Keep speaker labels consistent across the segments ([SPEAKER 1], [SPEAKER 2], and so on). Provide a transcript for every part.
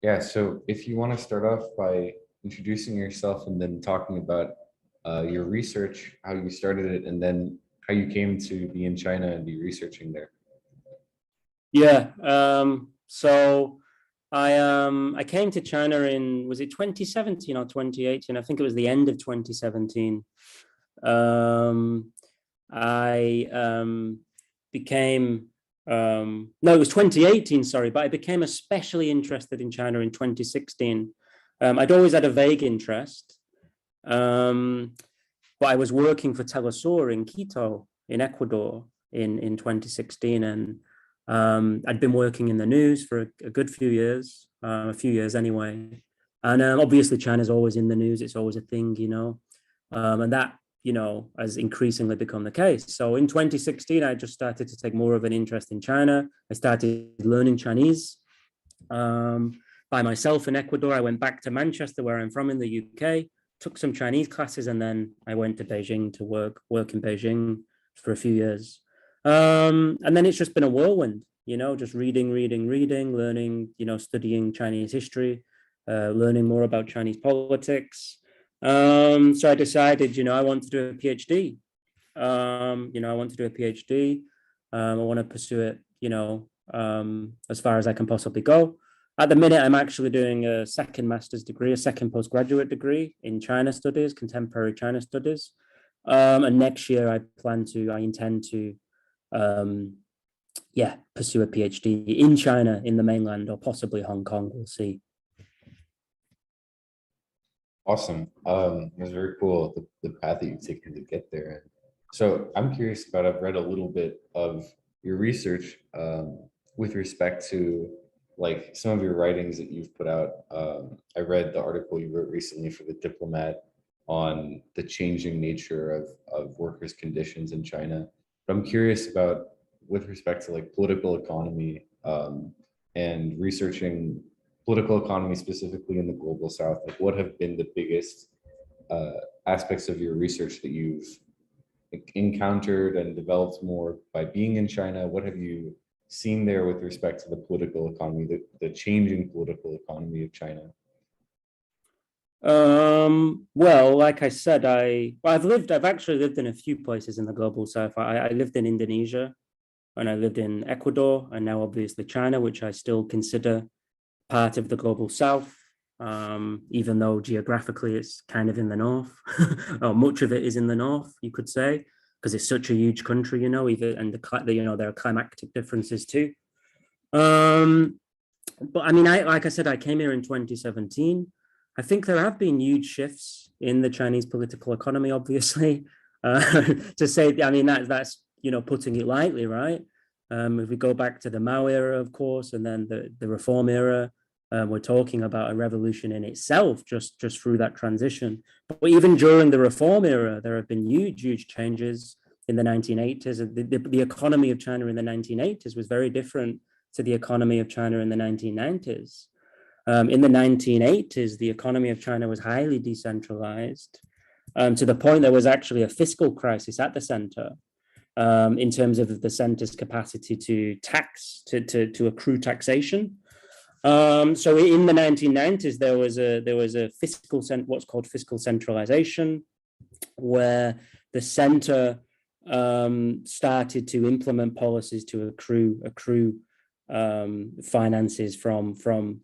[SPEAKER 1] Yeah, so if you want to start off by introducing yourself and then talking about your research, how you started it, and then how you came to be in China and be researching there.
[SPEAKER 2] Yeah. So I came to China in, was it 2017 or 2018? I think it was the end of 2017. Um, I became no, it was 2018, sorry, but I became especially interested in China in 2016. I'd always had a vague interest, um, but I was working for Telesur in Quito, in Ecuador, in 2016, and I'd been working in the news for a good a few years anyway. And obviously, China's always in the news; it's always a thing, and that has increasingly become the case. So in 2016, I just started to take more of an interest in China. I started learning Chinese by myself in Ecuador. I went back to Manchester, where I'm from in the UK, took some Chinese classes, and then I went to Beijing to work in Beijing for a few years. And then it's just been a whirlwind, just reading, learning, studying Chinese history, learning more about Chinese politics. So I decided, I want to do a PhD. I want to do a PhD. I want to pursue it, as far as I can possibly go. At the minute, I'm actually doing a second master's degree, a second postgraduate degree in China studies, contemporary China studies. And next year, I intend to, um, pursue a PhD in China, in the mainland, or possibly Hong Kong. We'll see.
[SPEAKER 1] Awesome. It was very cool the path that you've taken to get there. So I'm curious about, I've read a little bit of your research with respect to like some of your writings that you've put out. I read the article you wrote recently for The Diplomat on the changing nature of workers' conditions in China. But I'm curious about with respect to like political economy and researching political economy specifically in the global south, like what have been the biggest uh, aspects of your research that you've encountered and developed more by being in China? What have you seen there with respect to the political economy, the changing political economy of China?
[SPEAKER 2] Well, like I said, I've actually lived in a few places in the global south. I lived in Indonesia, and I lived in Ecuador, and now obviously China, which I still consider part of the global south, even though geographically it's kind of in the north, or much of it is in the north, you could say, because it's such a huge country, even and there are climatic differences too. Um, but I mean, like I said, I came here in 2017. I think there have been huge shifts in the Chinese political economy, obviously. To say, I mean, that's putting it lightly, right? If we go back to the Mao era, of course, and then the reform era, we're talking about a revolution in itself just through that transition. But even during the reform era, there have been huge changes in the 1980s. The economy of China in the 1980s was very different to the economy of China in the 1990s. In the 1980s, the economy of China was highly decentralized, to the point there was actually a fiscal crisis at the center, in terms of the center's capacity to to accrue taxation. So in the 1990s, there was a what's called fiscal centralization, where the center started to implement policies to accrue finances from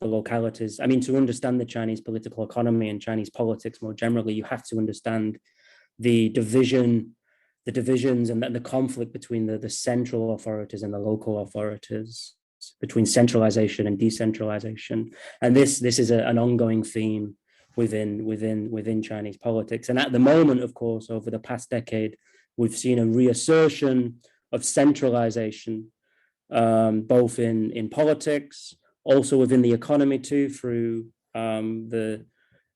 [SPEAKER 2] the localities. I mean, to understand the Chinese political economy and Chinese politics more generally, you have to understand the divisions and the conflict between the central authorities and the local authorities, between centralization and decentralization. And this is an ongoing theme within Chinese politics. And at the moment, of course, over the past decade, we've seen a reassertion of centralization, both in politics, also within the economy too, through the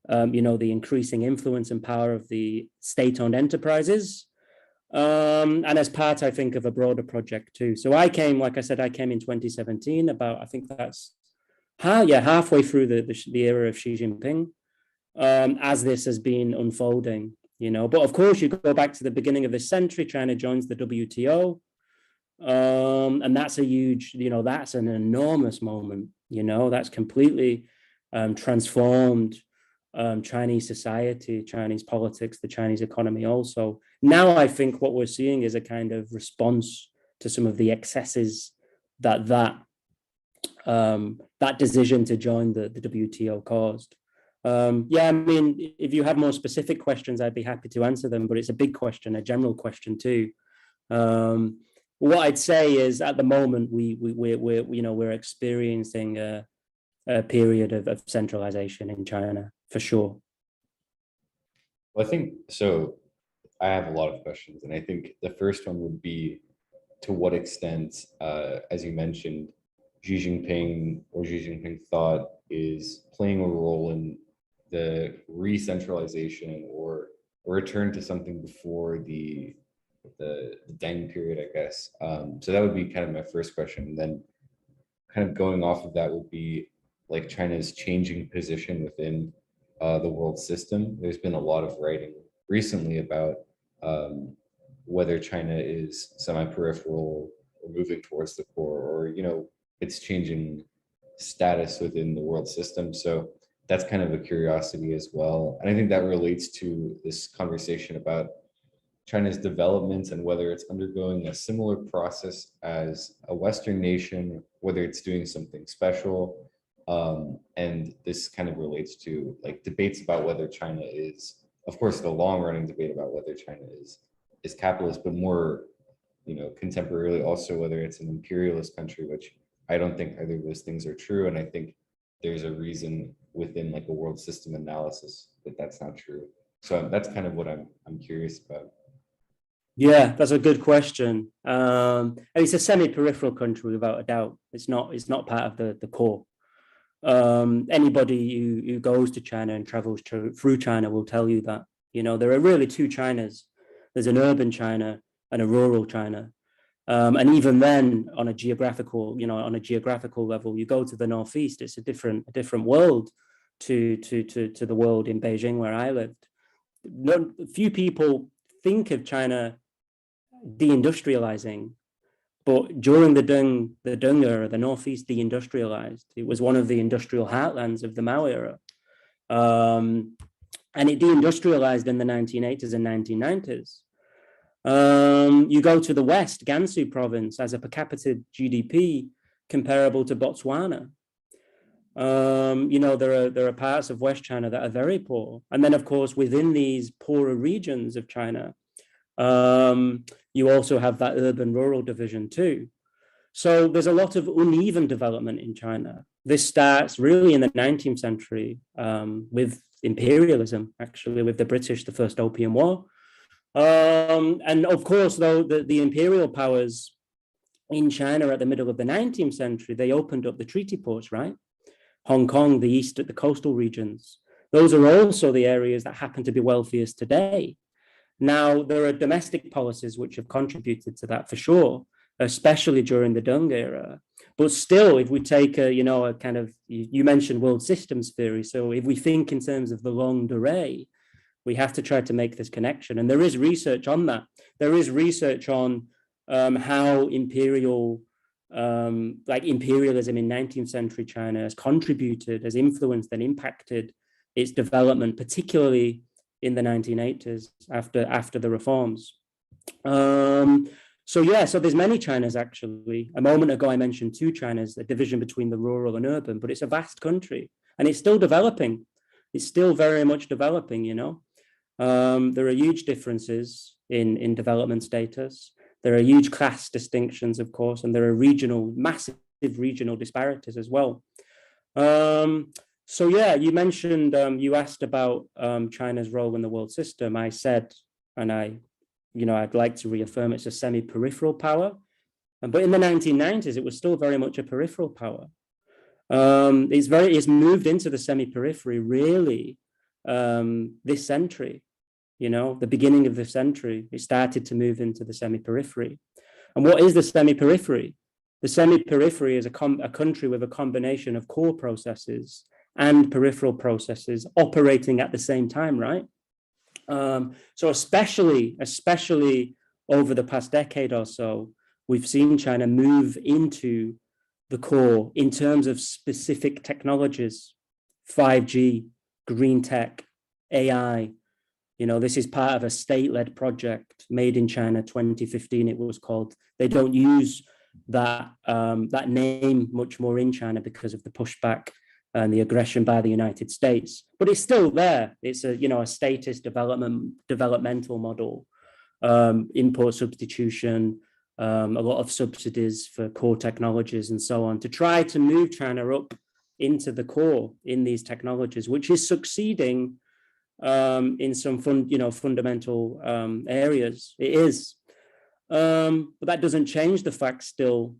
[SPEAKER 2] increasing influence and power of the state-owned enterprises, and as part, I think, of a broader project too. So like I said, I came in 2017. About, I think that's halfway through the era of Xi Jinping, as this has been unfolding. But of course, you go back to the beginning of the century. China joins the WTO, and that's a huge, that's an enormous moment. That's completely transformed Chinese society, Chinese politics, the Chinese economy also. Now I think what we're seeing is a kind of response to some of the excesses that decision to join the WTO caused. Yeah, I mean, if you have more specific questions, I'd be happy to answer them, but it's a big question, a general question too. What I'd say is at the moment, we're experiencing a period of centralization in China, for sure.
[SPEAKER 1] Well, I think so. I have a lot of questions, and I think the first one would be to what extent, as you mentioned, Xi Jinping thought is playing a role in the re-centralization or a return to something before the Deng period, I guess. So that would be kind of my first question. And then kind of going off of that would be like China's changing position within the world system. There's been a lot of writing recently about whether China is semi-peripheral or moving towards the core, or it's changing status within the world system. So that's kind of a curiosity as well. And I think that relates to this conversation about China's development and whether it's undergoing a similar process as a Western nation, whether it's doing something special. And this kind of relates to like debates about whether China is, of course, the long running debate about whether China is capitalist, but more, contemporarily also whether it's an imperialist country, which I don't think either of those things are true. And I think there's a reason within like a world system analysis that that's not true. So that's kind of what I'm curious about.
[SPEAKER 2] Yeah, that's a good question. And it's a semi-peripheral country without a doubt. It's not part of the core. Anybody who goes to China and travels through China will tell you that, there are really two Chinas. There's an urban China and a rural China. And even then, on a geographical level, you go to the northeast, it's a different world to the world in Beijing where I lived. Few people think of China deindustrializing, but during the Deng era, the northeast deindustrialized. It was one of the industrial heartlands of the Mao era, and it deindustrialized in the 1980s and 1990s. You go to the west, Gansu province has a per capita GDP comparable to Botswana. There are parts of West China that are very poor, and then of course within these poorer regions of China, you also have that urban-rural division too. So there's a lot of uneven development in China. This starts really in the 19th century with imperialism, actually, with the British, the First Opium War. And of course, though, the imperial powers in China at the middle of the 19th century, they opened up the treaty ports, right? Hong Kong, the east, the coastal regions. Those are also the areas that happen to be wealthiest today. Now, there are domestic policies which have contributed to that for sure, especially during the Deng era. But still, if we take a kind of, you mentioned world systems theory. So if we think in terms of the longue durée, we have to try to make this connection. And there is research on that. There is research on how imperialism in 19th century China has contributed, has influenced and impacted its development, particularly in the 1980s after the reforms. So there's many Chinas actually. A moment ago, I mentioned two Chinas, a division between the rural and urban, but it's a vast country and it's still developing. It's still very much developing, There are huge differences in development status. There are huge class distinctions, of course, and there are massive regional disparities as well. So yeah, you mentioned, you asked about China's role in the world system. I said, and I'd like to reaffirm it's a semi-peripheral power. But in the 1990s, it was still very much a peripheral power. It's moved into the semi-periphery really this century, the beginning of the century, it started to move into the semi-periphery. And what is the semi-periphery? The semi-periphery is a country with a combination of core processes and peripheral processes operating at the same time, right? So especially over the past decade or so, we've seen China move into the core in terms of specific technologies. 5G, green tech, AI. This is part of a state-led project made in China, 2015 it was called. They don't use that name much more in China because of the pushback and the aggression by the United States. But it's still there. It's a statist developmental model, import substitution, a lot of subsidies for core technologies and so on, to try to move China up into the core in these technologies, which is succeeding in some fundamental areas. It is. But that doesn't change the fact still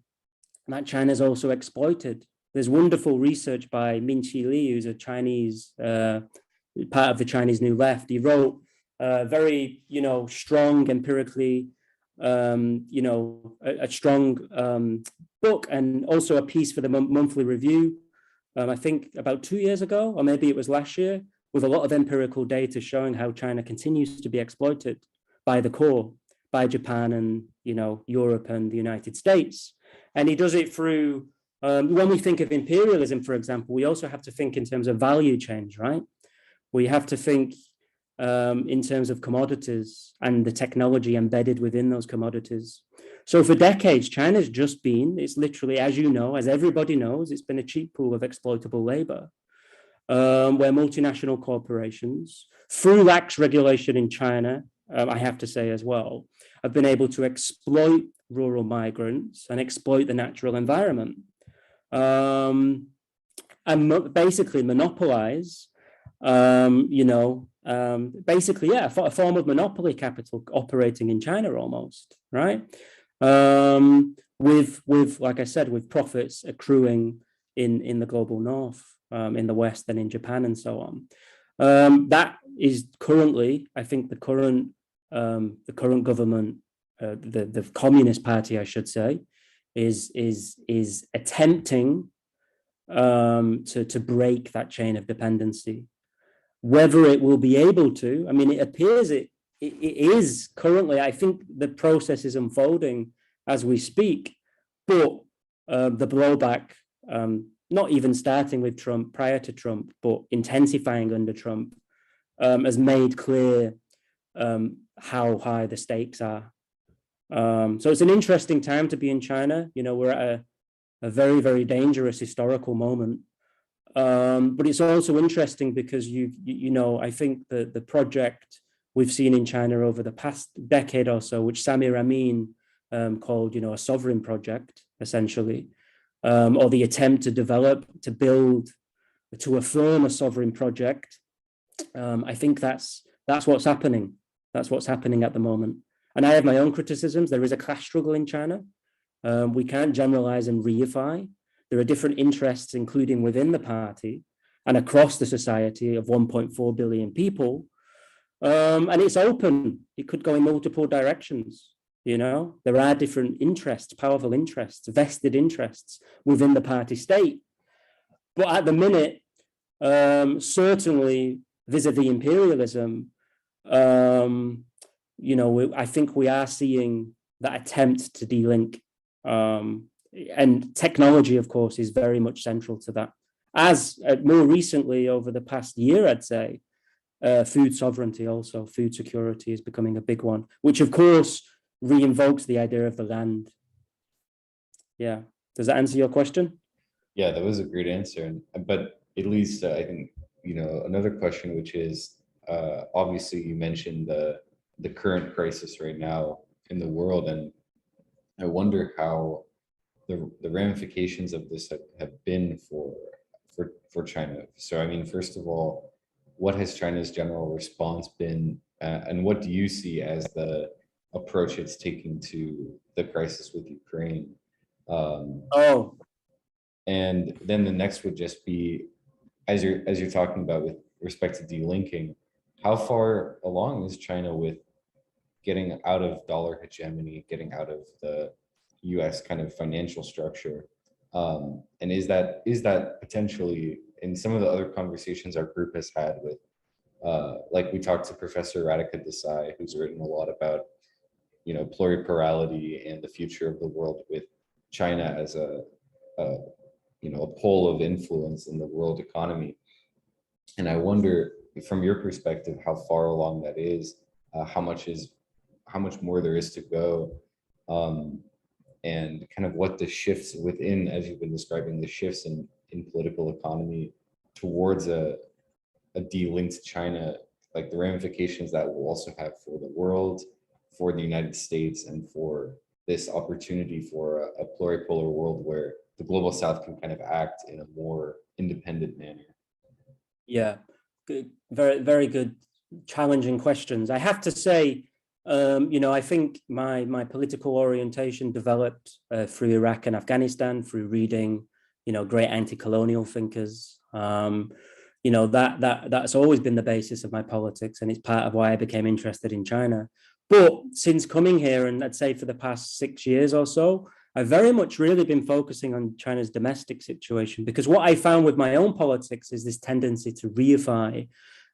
[SPEAKER 2] that China is also exploited. There's wonderful research by Min-Chi Li, who's a Chinese, part of the Chinese New Left. He wrote very, strong empirically, a strong book, and also a piece for the Monthly Review, I think about 2 years ago, or maybe it was last year, with a lot of empirical data showing how China continues to be exploited by the core, by Japan and, Europe and the United States. And he does it through, when we think of imperialism, for example, we also have to think in terms of value chains, right? We have to think in terms of commodities and the technology embedded within those commodities. So for decades, China's just been, it's literally, as you know, as everybody knows, it's been a cheap pool of exploitable labor, where multinational corporations, through lax regulation in China, I have to say as well, have been able to exploit rural migrants and exploit the natural environment, and basically monopolize, basically, a form of monopoly capital operating in China almost, right? With, like I said, with profits accruing in the global north, in the West and in Japan and so on. That is currently, I think the current government, the Communist Party, I should say, is attempting to break that chain of dependency. Whether it will be able to, I mean, it appears it is currently, I think the process is unfolding as we speak, but the blowback, not even starting with Trump, prior to Trump, but intensifying under Trump, has made clear how high the stakes are. So it's an interesting time to be in China. We're at a very, very dangerous historical moment. But it's also interesting because I think the project we've seen in China over the past decade or so, which Samir Amin called, a sovereign project, essentially, or the attempt to develop, to build, to affirm a sovereign project. I think that's what's happening. That's what's happening at the moment. And I have my own criticisms. There is a class struggle in China. We can't generalize and reify. There are different interests, including within the party and across the society of 1.4 billion people. And it's open. It could go in multiple directions. There are different interests, powerful interests, vested interests within the party state. But at the minute, certainly vis-a-vis imperialism, I think we are seeing that attempt to de-link. And technology, of course, is very much central to that. As more recently, over the past year, I'd say, food sovereignty also, food security is becoming a big one, which of course reinvokes the idea of the land. Yeah. Does that answer your question?
[SPEAKER 1] Yeah, that was a great answer. But at least I think, another question, which is, obviously you mentioned the current crisis right now in the world. And I wonder how the ramifications of this have been for China. So, I mean, first of all, what has China's general response been, and what do you see as the approach it's taking to the crisis with Ukraine? And then the next would just be, as you're talking about with respect to delinking, how far along is China with getting out of dollar hegemony, getting out of the U.S. kind of financial structure, and is that potentially, in some of the other conversations our group has had with, like we talked to Professor Radhika Desai, who's written a lot about, pluripolarity and the future of the world, with China as a pole of influence in the world economy. And I wonder, from your perspective, how far along that is, how much more there is to go, um, and kind of what the shifts within, as you've been describing, the shifts in political economy towards a delinked China, like the ramifications that will also have for the world, for the United States, and for this opportunity for a pluripolar world where the global South can kind of act in a more independent manner.
[SPEAKER 2] Yeah, good, very, very good, challenging questions. I have to say, I think my political orientation developed through Iraq and Afghanistan, through reading, great anti-colonial thinkers. That's always been the basis of my politics, and it's part of why I became interested in China. But since coming here, and I'd say for the past 6 years or so, I've very much really been focusing on China's domestic situation, because what I found with my own politics is this tendency to reify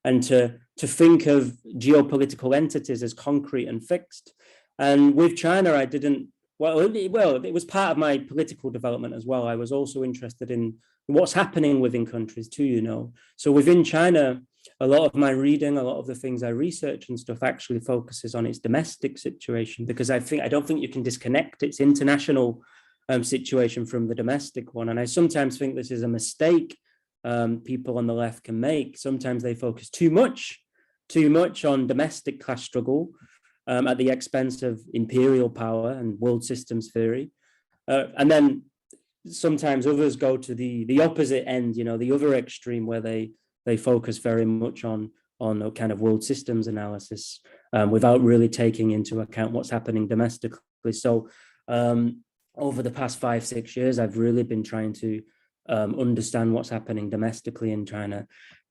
[SPEAKER 2] and to think of geopolitical entities as concrete and fixed. And with China, I didn't, it was part of my political development as well. I was also interested in what's happening within countries too. So within China, a lot of my reading, a lot of the things I research and stuff actually focuses on its domestic situation, because I don't think you can disconnect its international situation from the domestic one. And I sometimes think this is a mistake people on the left can make. Sometimes they focus too much on domestic class struggle at the expense of imperial power and world systems theory. And then sometimes others go to the opposite end, the other extreme, where they focus very much on kind of world systems analysis without really taking into account what's happening domestically. So over the past 5-6 years, I've really been trying to understand what's happening domestically in China,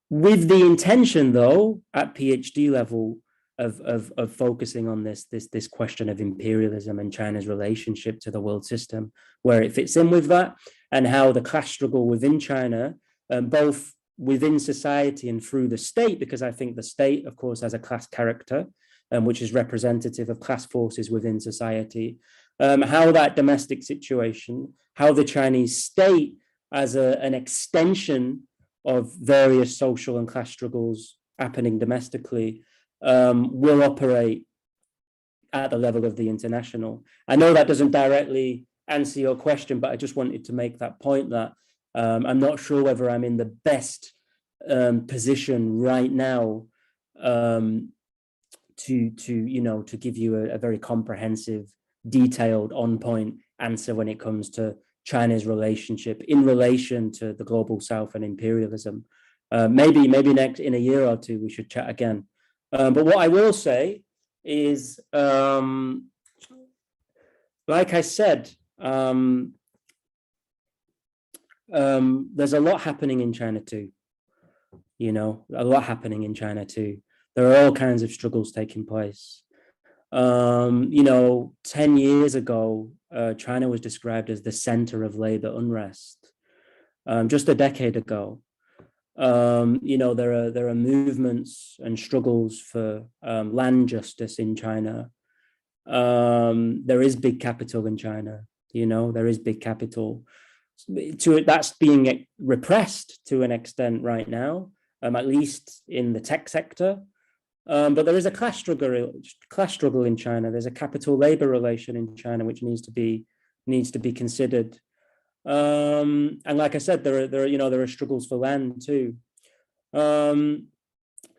[SPEAKER 2] with the intention, though, at PhD level of focusing on this question of imperialism and China's relationship to the world system, where it fits in with that, and how the class struggle within China, both within society and through the state, because I think the state, of course, has a class character, which is representative of class forces within society, how that domestic situation, how the Chinese state as an extension of various social and class struggles happening domestically will operate at the level of the international. I know that doesn't directly answer your question, but I just wanted to make that point that I'm not sure whether I'm in the best position right now to give you a very comprehensive, detailed, on-point answer when it comes to China's relationship in relation to the global South and imperialism. Maybe next in a year or two we should chat again. But what I will say is, like I said, there's a lot happening in China too. A lot happening in China too. There are all kinds of struggles taking place. 10 years ago, China was described as the center of labor unrest. Just a decade ago, there are movements and struggles for land justice in China. There is big capital in China. There is big capital. That's being repressed to an extent right now, at least in the tech sector. But there is a class struggle in China. There's a capital labor relation in China which needs to be considered. And like I said, there are struggles for land too.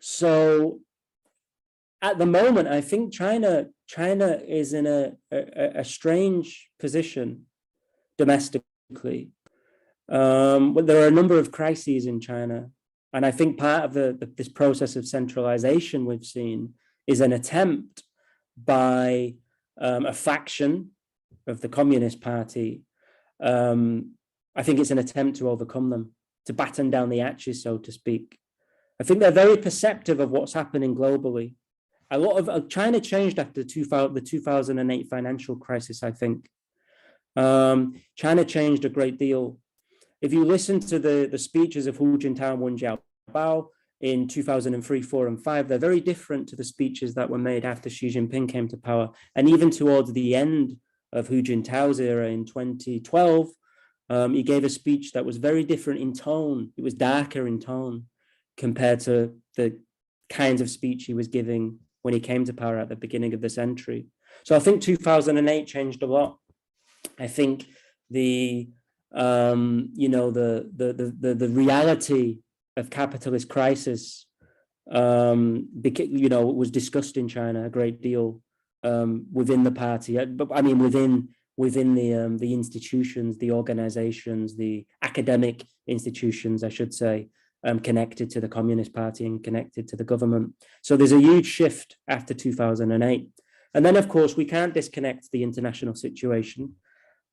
[SPEAKER 2] So at the moment, I think China is in a strange position domestically. But there are a number of crises in China. And I think part of this process of centralization we've seen is an attempt by a faction of the Communist Party. I think it's an attempt to overcome them, to batten down the hatches, so to speak. I think they're very perceptive of what's happening globally. A lot of China changed after the 2008 financial crisis, I think. China changed a great deal. If you listen to the speeches of Hu Jintao and Wen Jiabao in 2003, 4, and 5, they're very different to the speeches that were made after Xi Jinping came to power. And even towards the end of Hu Jintao's era in 2012, he gave a speech that was very different in tone. It was darker in tone. compared to the kinds of speech he was giving when he came to power at the beginning of the century. So I think 2008 changed a lot. I think the the reality of capitalist crisis was discussed in China a great deal within the party, but I mean within the institutions, the organizations, the academic institutions, I should say, connected to the Communist Party and connected to the government. So there's a huge shift after 2008. And then, of course, we can't disconnect the international situation.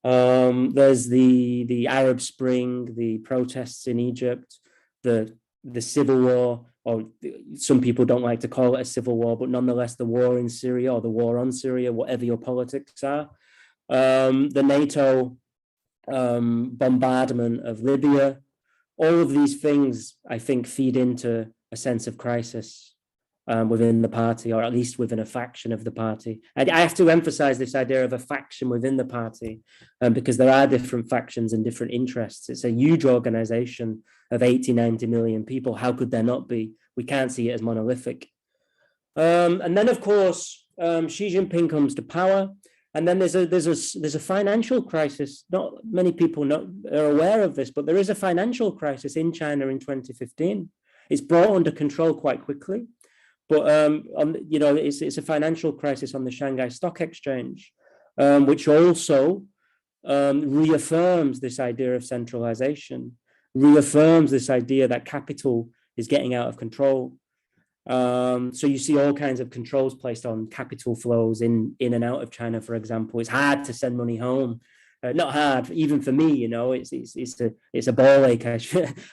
[SPEAKER 2] There's the Arab Spring, the protests in Egypt, the civil war, or some people don't like to call it a civil war, but nonetheless, the war in Syria or the war on Syria, whatever your politics are. The NATO bombardment of Libya, all of these things, I think, feed into a sense of crisis within the party, or at least within a faction of the party. I have to emphasize this idea of a faction within the party because there are different factions and different interests. It's a huge organization of 80, 90 million people. How could there not be? We can't see it as monolithic. And then, of course, Xi Jinping comes to power. And then there's a financial crisis. Not many people are aware of this, but there is a financial crisis in China in 2015. It's brought under control quite quickly, but it's a financial crisis on the Shanghai Stock Exchange, which also reaffirms this idea of centralization, reaffirms this idea that capital is getting out of control. So you see all kinds of controls placed on capital flows in and out of China, for example. It's hard to send money home. Not hard, even for me, it's a ball ache,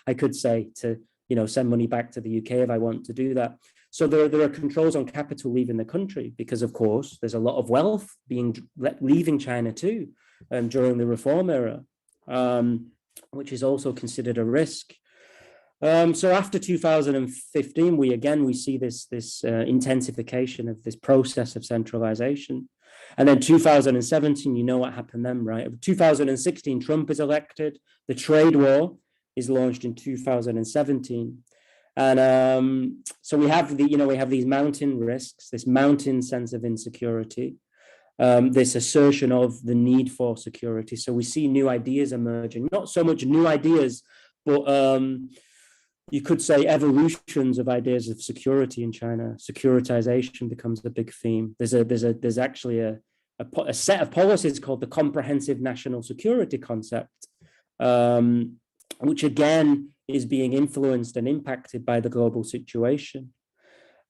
[SPEAKER 2] I could say, to, send money back to the UK if I want to do that. So there are controls on capital leaving the country because, of course, there's a lot of wealth leaving China too during the reform era, which is also considered a risk. So after 2015, we see this intensification of this process of centralization. And then 2017, you know what happened then, right? 2016, Trump is elected. The trade war is launched in 2017. And so we have these mounting risks, this mounting sense of insecurity, this assertion of the need for security. So we see new ideas emerging, not so much new ideas, but you could say evolutions of ideas of security in China. Securitization becomes a big theme. There's actually a set of policies called the Comprehensive National Security Concept, which again is being influenced and impacted by the global situation.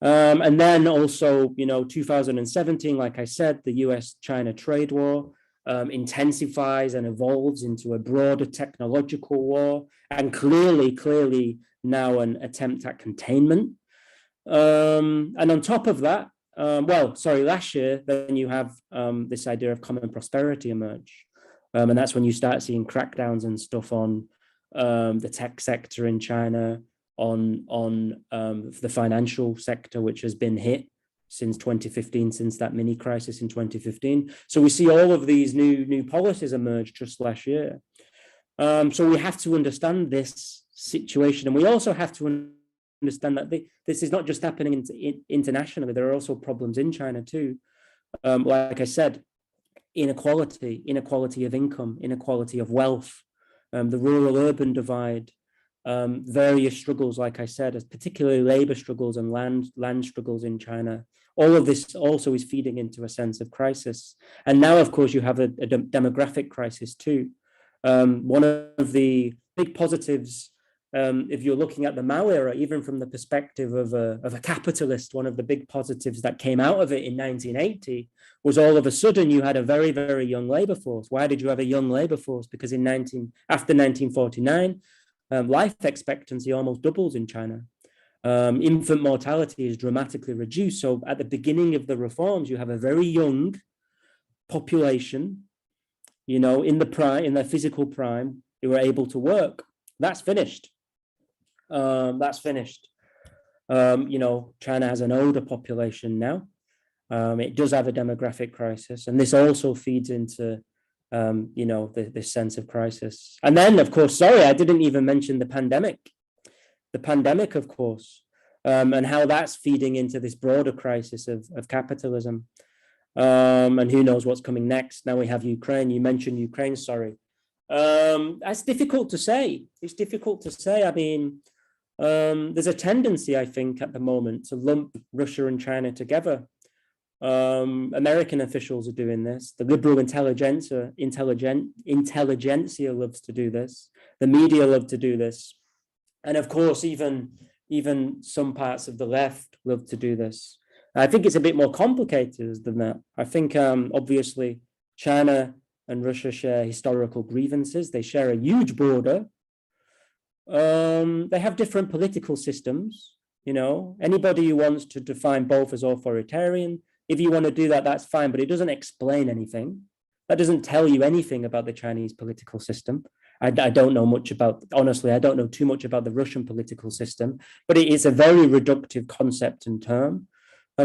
[SPEAKER 2] And then also, 2017, like I said, the US-China trade war intensifies and evolves into a broader technological war, and clearly now an attempt at containment. And on top of that, last year, then you have this idea of common prosperity emerge. And that's when you start seeing crackdowns and stuff on the tech sector in China, on the financial sector, which has been hit since 2015, since that mini crisis in 2015. So we see all of these new policies emerge just last year. So we have to understand this situation, and we also have to understand that this is not just happening internationally. There are also problems in China too. Like I said, inequality of income, inequality of wealth, the rural-urban divide, various struggles, like I said, as particularly labor struggles and land struggles in China. All of this also is feeding into a sense of crisis. And now, of course, you have a demographic crisis too. One of the big positives, if you're looking at the Mao era, even from the perspective of a capitalist, one of the big positives that came out of it in 1980 was all of a sudden you had a very, very young labor force. Why did you have a young labor force? Because after 1949, life expectancy almost doubles in China. Infant mortality is dramatically reduced. So at the beginning of the reforms, you have a very young population, in their physical prime, who are able to work. That's finished. China has an older population now. It does have a demographic crisis, and this also feeds into this sense of crisis. And then, of course, sorry, I didn't even mention the pandemic. the pandemic, of course, and how that's feeding into this broader crisis of capitalism. And who knows what's coming next? Now we have Ukraine. You mentioned Ukraine, sorry. That's difficult to say. It's difficult to say. I mean, there's a tendency, I think, at the moment to lump Russia and China together. American officials are doing this. The liberal intelligentsia loves to do this. The media love to do this. And of course, even some parts of the left love to do this. I think it's a bit more complicated than that. I think, obviously, China and Russia share historical grievances. They share a huge border. They have different political systems. You know, anybody who wants to define both as authoritarian, if you want to do that, that's fine, but it doesn't explain anything. That doesn't tell you anything about the Chinese political system. I don't know much about, honestly, I don't know too much about the Russian political system, but it is a very reductive concept and term.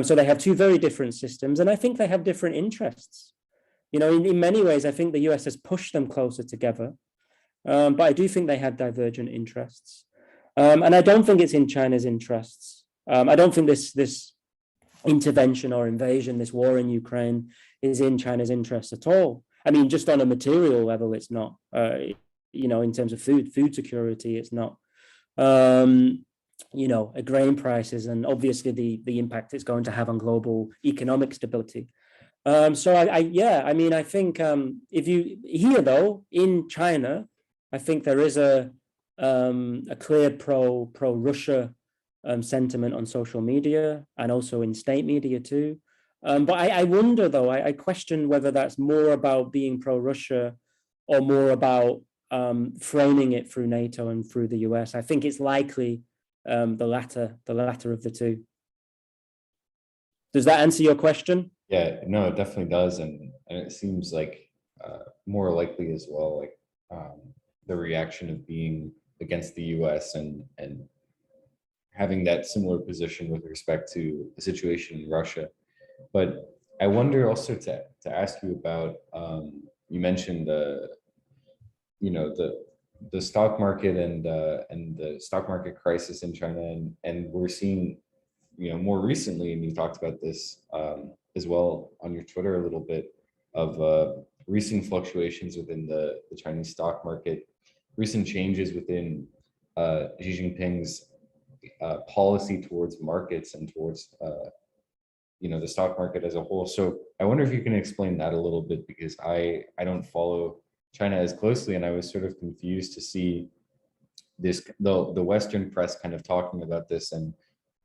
[SPEAKER 2] So they have two very different systems, and I think they have different interests. You know, in many ways, I think the US has pushed them closer together, but I do think they have divergent interests. And I don't think it's in China's interests. I don't think this intervention or invasion, this war in Ukraine, is in China's interests at all. I mean, just on a material level, it's not. You know, in terms of food security, it's not. You know, grain prices, and obviously the impact it's going to have on global economic stability. So I mean, I think if you here though in China, I think there is a clear pro Russia sentiment on social media and also in state media too. But I wonder though, I question whether that's more about being pro Russia or more about framing it through NATO and through the US. I think it's likely the latter of the two. Does that answer your question?
[SPEAKER 1] Yeah, no, it definitely does, and it seems like more likely as well, like the reaction of being against the U.S. and having that similar position with respect to the situation in Russia. But I wonder also to ask you about you mentioned you know the stock market and the stock market crisis in China, and we're seeing, you know, more recently, and you talked about this as well on your Twitter a little bit, of recent fluctuations within the Chinese stock market, recent changes within Xi Jinping's policy towards markets and towards you know, the stock market as a whole. So I wonder if you can explain that a little bit, because I don't follow China as closely, and I was sort of confused to see this the Western press kind of talking about this and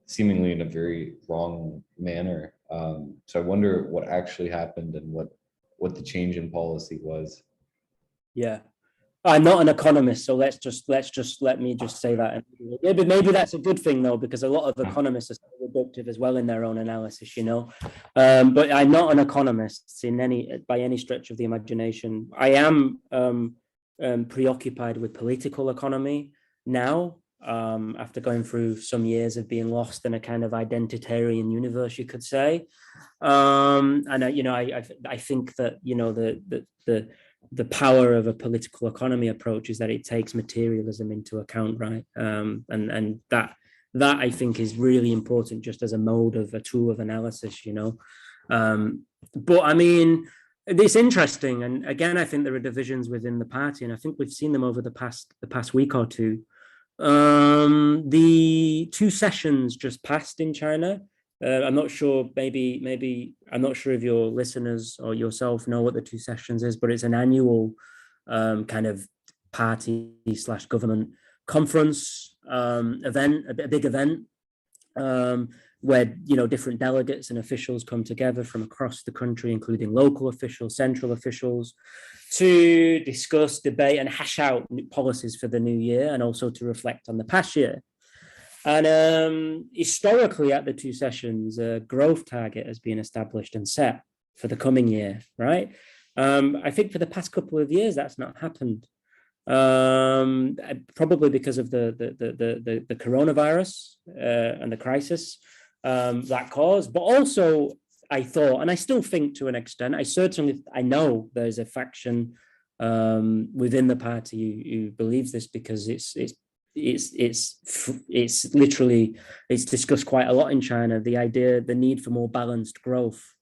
[SPEAKER 1] seemingly in a very wrong manner. So I wonder what actually happened and what the change in policy was.
[SPEAKER 2] Yeah. I'm not an economist, so let me just say that. Maybe that's a good thing though, because a lot of economists are so reductive as well in their own analysis, you know. But I'm not an economist by any stretch of the imagination. I am preoccupied with political economy now, after going through some years of being lost in a kind of identitarian universe, you could say. And you know, I think that, you know, the power of a political economy approach is that it takes materialism into account, right? And that I think is really important, just as a tool of analysis, you know. But I mean, it's interesting, and again, I think there are divisions within the party, and I think we've seen them over the past week or two. The two sessions just passed in China. I'm not sure, maybe I'm not sure if your listeners or yourself know what the two sessions is, but it's an annual kind of party / government conference event, a big event, where, you know, different delegates and officials come together from across the country, including local officials, central officials, to discuss, debate, and hash out policies for the new year, and also to reflect on the past year. And historically, at the two sessions, a growth target has been established and set for the coming year, right? I think for the past couple of years, that's not happened. Probably because of the coronavirus and the crisis that caused, but also I thought, and I still think to an extent, I know there's a faction within the party who believes this, because it's it's literally, it's discussed quite a lot in China, the idea, the need for more balanced growth,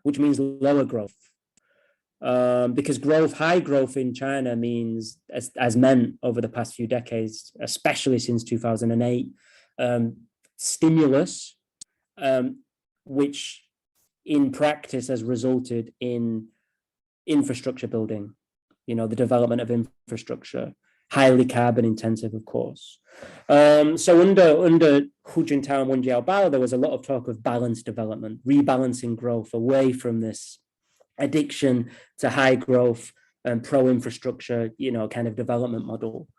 [SPEAKER 2] which means lower growth. Because high growth in China means, as meant over the past few decades, especially since 2008, stimulus, which in practice has resulted in infrastructure building, the development of infrastructure, highly carbon intensive, of course. So under Hu Jintao and Wen Jiabao, there was a lot of talk of balanced development, rebalancing growth away from this addiction to high growth and pro-infrastructure, kind of development model.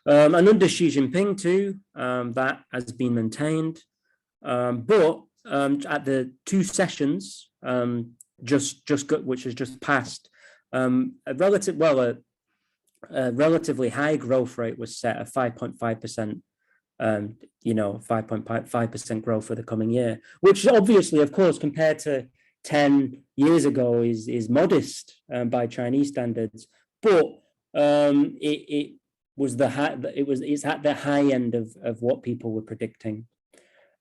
[SPEAKER 2] And under Xi Jinping too, that has been maintained. But at the two sessions, which has just passed, a relatively high growth rate was set at 5.5%. 5.5% growth for the coming year, which obviously, of course, compared to 10 years ago is modest by Chinese standards, but it's at the high end of what people were predicting.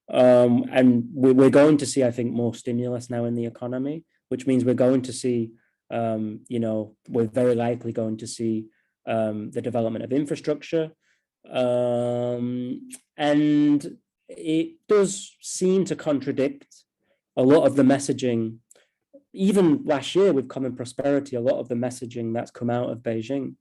[SPEAKER 2] And we're going to see, I think, more stimulus now in the economy, which means we're going to see, we're very likely going to see the development of infrastructure. And it does seem to contradict a lot of the messaging, even last year with Common Prosperity, a lot of the messaging that's come out of Beijing.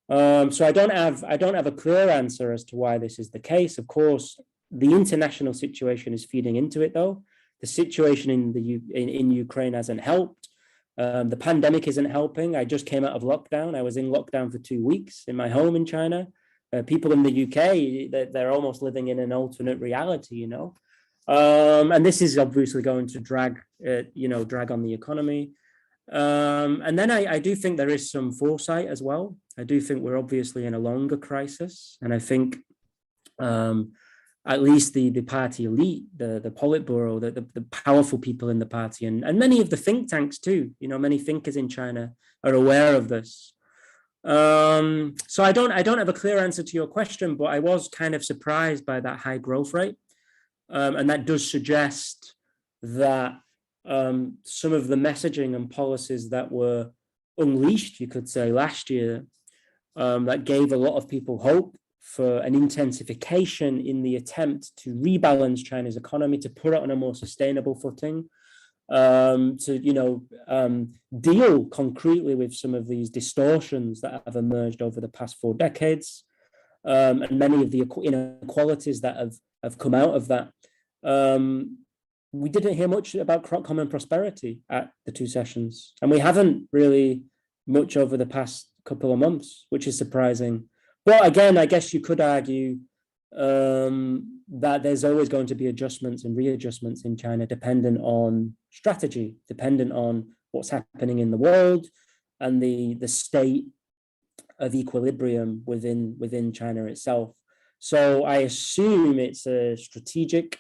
[SPEAKER 2] So I don't have a clear answer as to why this is the case. Of course, the international situation is feeding into it, though. The situation in Ukraine hasn't helped. The pandemic isn't helping. I just came out of lockdown. I was in lockdown for 2 weeks in my home in China. People in the UK, they're almost living in an alternate reality, and this is obviously going to drag on the economy. And then I do think there is some foresight as well. I do think we're obviously in a longer crisis, and I think at least the party elite, the Politburo, the powerful people in the party, and many of the think tanks too. Many thinkers in China are aware of this. So I don't have a clear answer to your question, but I was kind of surprised by that high growth rate, and that does suggest that some of the messaging and policies that were unleashed, you could say, last year, that gave a lot of people hope for an intensification in the attempt to rebalance China's economy, to put it on a more sustainable footing, to deal concretely with some of these distortions that have emerged over the past 4 decades, and many of the inequalities that have come out of that. We didn't hear much about Common Prosperity at the 2 sessions, and we haven't really much over the past couple of months, which is surprising. But again, I guess you could argue that there's always going to be adjustments and readjustments in China, dependent on strategy, dependent on what's happening in the world and the state of equilibrium within China itself. So I assume it's a strategic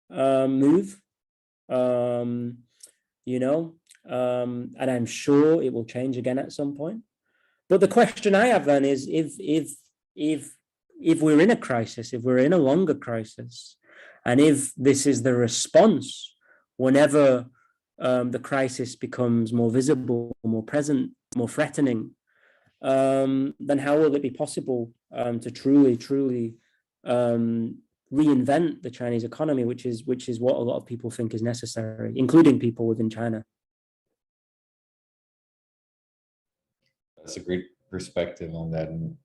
[SPEAKER 2] move, and I'm sure it will change again at some point. But the question I have then is, if we're in a crisis, if we're in a longer crisis, and if this is the response whenever the crisis becomes more visible, more present, more threatening, then how will it be possible to truly reinvent the Chinese economy, which is what a lot of people think is necessary, including people within China?
[SPEAKER 1] That's a great perspective on that, and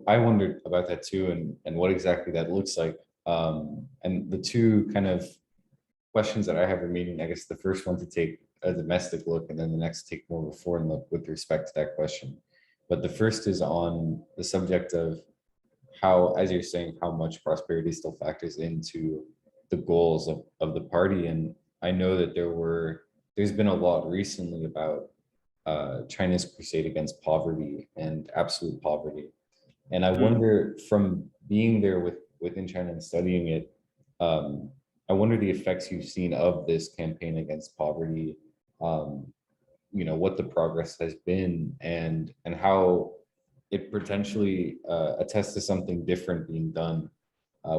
[SPEAKER 1] I wondered about that too, and what exactly that looks like. And the two kind of questions that I have remaining, I guess the first one to take a domestic look, and then the next take more of a foreign look with respect to that question. But the first is on the subject of how, as you're saying, how much prosperity still factors into the goals of the party. And I know that there's been a lot recently about China's crusade against poverty and absolute poverty. And I wonder, from being there within China and studying it, I wonder the effects you've seen of this campaign against poverty, what the progress has been, and how it potentially attests to something different being done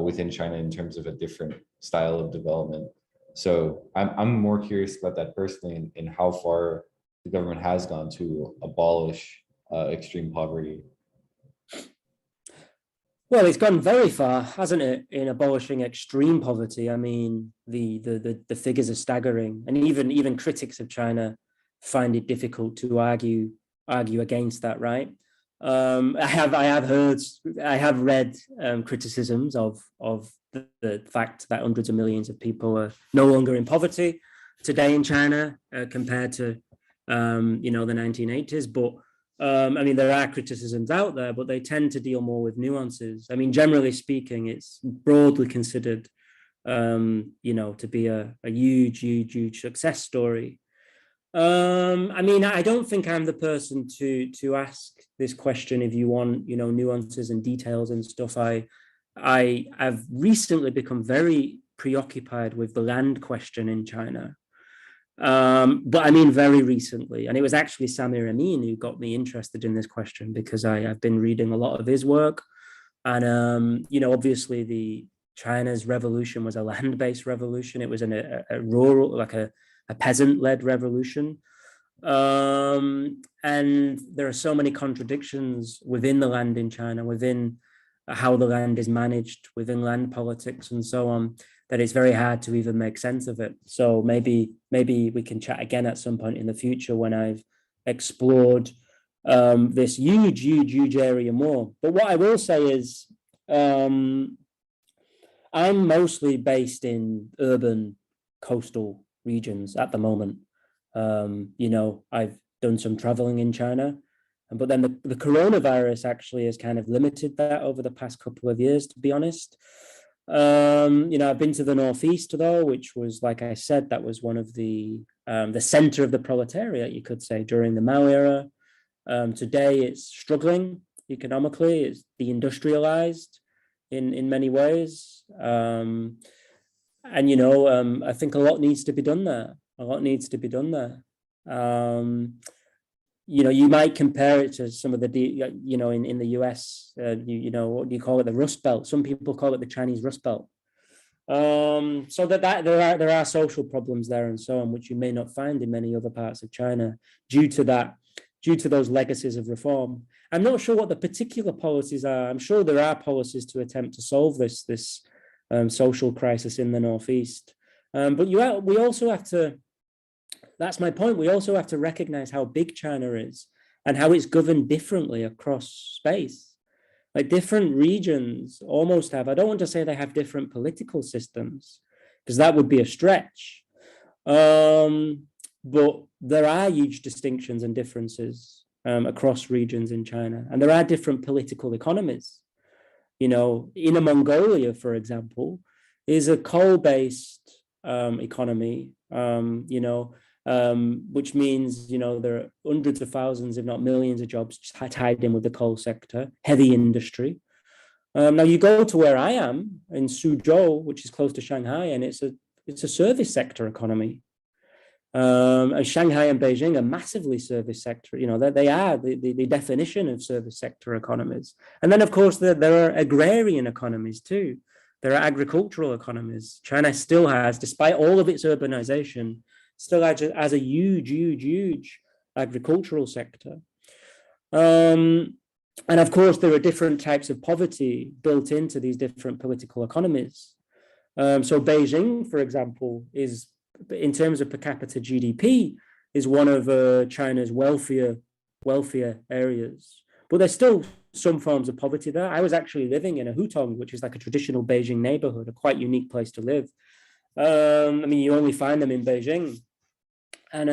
[SPEAKER 1] within China in terms of a different style of development. So I'm more curious about that personally, and how far the government has gone to abolish extreme poverty.
[SPEAKER 2] Well, it's gone very far, hasn't it, in abolishing extreme poverty? I mean, the figures are staggering, and even critics of China find it difficult to argue against that, right? I have read criticisms of the fact that hundreds of millions of people are no longer in poverty today in China compared to the 1980s, but I mean, there are criticisms out there, but they tend to deal more with nuances. I mean, generally speaking, it's broadly considered, to be a huge success story. I mean, I don't think I'm the person to ask this question if you want, nuances and details and stuff. I've recently become very preoccupied with the land question in China. But I mean, very recently, and it was actually Samir Amin who got me interested in this question, because I've been reading a lot of his work, and obviously the China's revolution was a land-based revolution. It was a rural, like a peasant-led revolution, and there are so many contradictions within the land in China, within how the land is managed, within land politics, and so on, that it's very hard to even make sense of it. So maybe we can chat again at some point in the future when I've explored this huge area more. But what I will say is, I'm mostly based in urban coastal regions at the moment. I've done some traveling in China, but then the coronavirus actually has kind of limited that over the past couple of years, to be honest. I've been to the Northeast though, which was, like I said, that was one of the center of the proletariat, you could say, during the Mao era. Today it's struggling economically, it's deindustrialized in many ways. I think a lot needs to be done there. You might compare it to some of the, in the US, what do you call it? The Rust Belt. Some people call it the Chinese Rust Belt. So that there are social problems there and so on, which you may not find in many other parts of China due to those legacies of reform. I'm not sure what the particular policies are. I'm sure there are policies to attempt to solve this social crisis in the Northeast. But we also have to, that's my point, we also have to recognize how big China is and how it's governed differently across space. Like, different regions almost have, I don't want to say they have different political systems, because that would be a stretch. But there are huge distinctions and differences across regions in China, and there are different political economies. In Mongolia, for example, is a coal-based economy, which means, there are hundreds of thousands, if not millions of jobs tied in with the coal sector, heavy industry. Now you go to where I am in Suzhou, which is close to Shanghai, and it's a service sector economy. And Shanghai and Beijing are massively service sector. They are the definition of service sector economies. And then, of course, there are agrarian economies too. There are agricultural economies. China still has, despite all of its urbanization, still has a huge agricultural sector. And of course, there are different types of poverty built into these different political economies. So Beijing, for example, is, in terms of per capita GDP, is one of China's wealthier areas. But there's still some forms of poverty there. I was actually living in a hutong, which is like a traditional Beijing neighborhood, a quite unique place to live. You only find them in Beijing. And,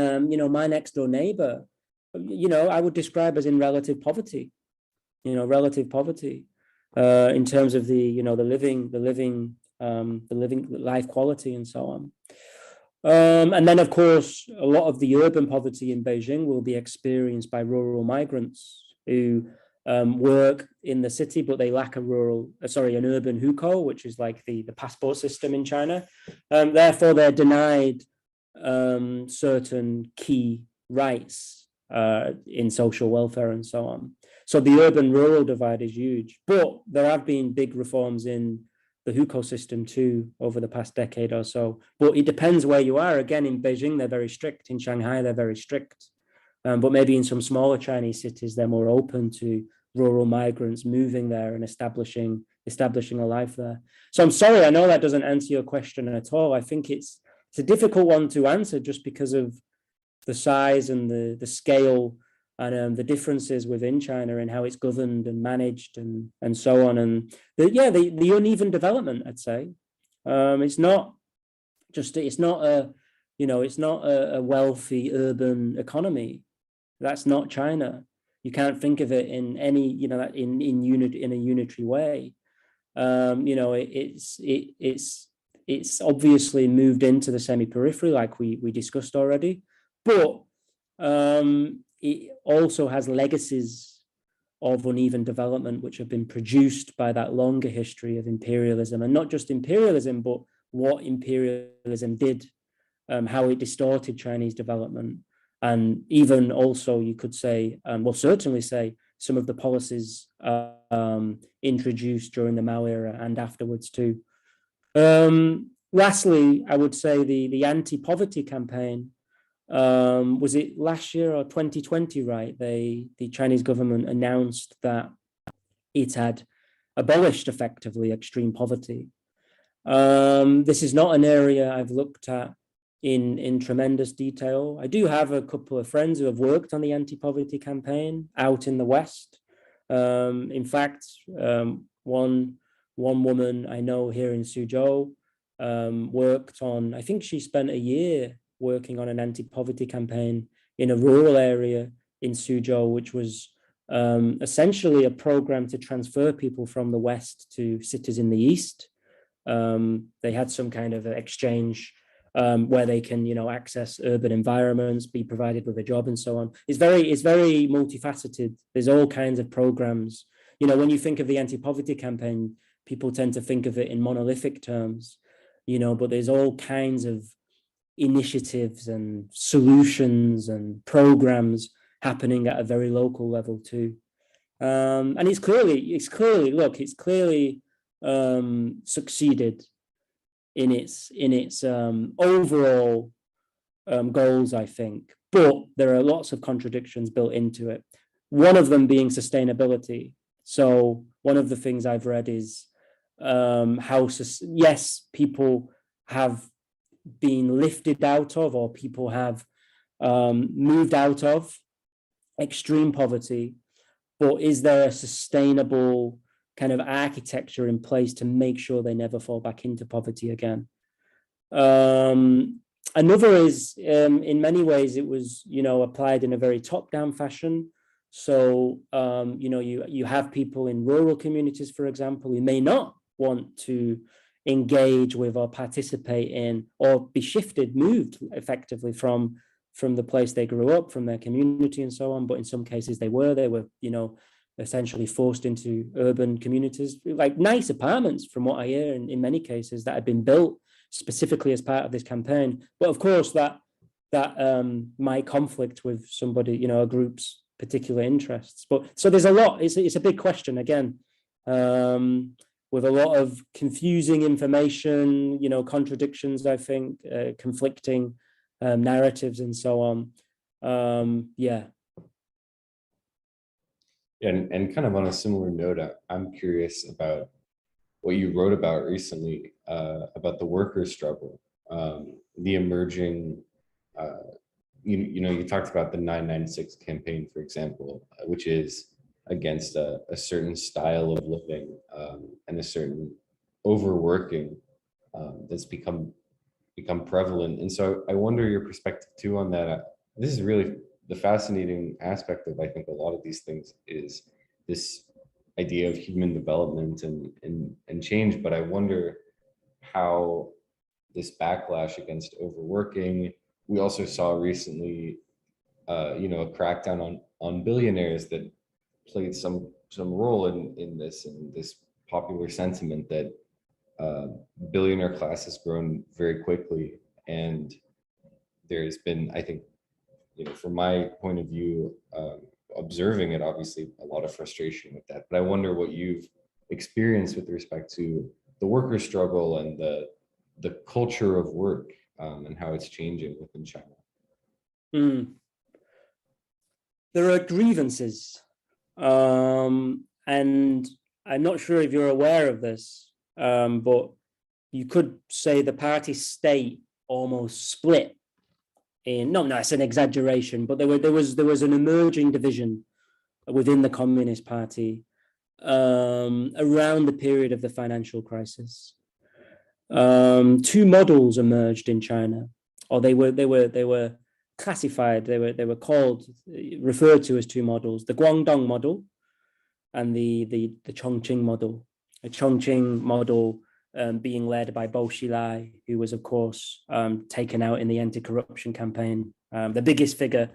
[SPEAKER 2] my next door neighbor, I would describe as in relative poverty, in terms of the living life quality and so on. And then, of course, a lot of the urban poverty in Beijing will be experienced by rural migrants who work in the city, but they lack an urban hukou, which is like the passport system in China. Therefore, they're denied certain key rights in social welfare and so on. So the urban-rural divide is huge, but there have been big reforms in the hukou system too over the past decade or so. But it depends where you are. Again, in Beijing, they're very strict. In Shanghai, they're very strict. But maybe in some smaller Chinese cities, they're more open to rural migrants moving there and establishing a life there. So I'm sorry, I know that doesn't answer your question at all. I think it's a difficult one to answer just because of the size and the scale and the differences within China and how it's governed and managed and so on. And the uneven development, I'd say. It's not a wealthy urban economy. That's not China. You can't think of it in any, in a unitary way. It's obviously moved into the semi-periphery, like we discussed already, but it also has legacies of uneven development, which have been produced by that longer history of imperialism, and not just imperialism, but what imperialism did, how it distorted Chinese development. And even also, you could say, certainly say, some of the policies introduced during the Mao era and afterwards too. Lastly, I would say the anti-poverty campaign, was it last year or 2020, right? The Chinese government announced that it had abolished effectively extreme poverty. This is not an area I've looked at in tremendous detail. I do have a couple of friends who have worked on the anti-poverty campaign out in the West. In fact, one woman I know here in Suzhou worked on, I think she spent a year working on an anti-poverty campaign in a rural area in Suzhou, which was essentially a program to transfer people from the West to cities in the East. They had some kind of exchange where they can, access urban environments, be provided with a job and so on. It's very multifaceted. There's all kinds of programs. When you think of the anti-poverty campaign, people tend to think of it in monolithic terms, but there's all kinds of initiatives and solutions and programs happening at a very local level too. And it's clearly succeeded in its overall goals, I think, but there are lots of contradictions built into it. One of them being sustainability. So one of the things I've read is how, yes, people have been lifted out of, or people have moved out of extreme poverty, but is there a sustainable kind of architecture in place to make sure they never fall back into poverty again? Another is, in many ways, it was, applied in a very top-down fashion. So, you have people in rural communities, for example, who may not want to engage with or participate in or be moved effectively from the place they grew up, from their community and so on. But in some cases they were, essentially forced into urban communities, like nice apartments, from what I hear, in many cases, that had been built specifically as part of this campaign. But of course, that might conflict with somebody, a group's particular interests. But so there's a lot. It's a big question again, with a lot of confusing information, contradictions, I think, conflicting narratives and so on. Yeah.
[SPEAKER 1] And kind of on a similar note, I'm curious about what you wrote about recently, about the worker struggle, the emerging, you talked about the 996 campaign, for example, which is against a certain style of living and a certain overworking that's become prevalent. And so I wonder your perspective too on that. This is really the fascinating aspect of, I think, a lot of these things is this idea of human development and change. But I wonder how this backlash against overworking. We also saw recently, a crackdown on billionaires that played some role in this popular sentiment that billionaire class has grown very quickly, and there's been, I think, from my point of view, observing it, obviously a lot of frustration with that. But I wonder what you've experienced with respect to the worker struggle and the culture of work, and how it's changing within China.
[SPEAKER 2] Mm. There are grievances, and I'm not sure if you're aware of this, but you could say the party state almost split in, no, it's an exaggeration, but there was an emerging division within the Communist Party around the period of the financial crisis. Two models emerged in China, or they were classified. They were called, referred to as two models: the Guangdong model and the Chongqing model. A Chongqing model being led by Bo Xilai, who was, of course, taken out in the anti-corruption campaign, the biggest figure,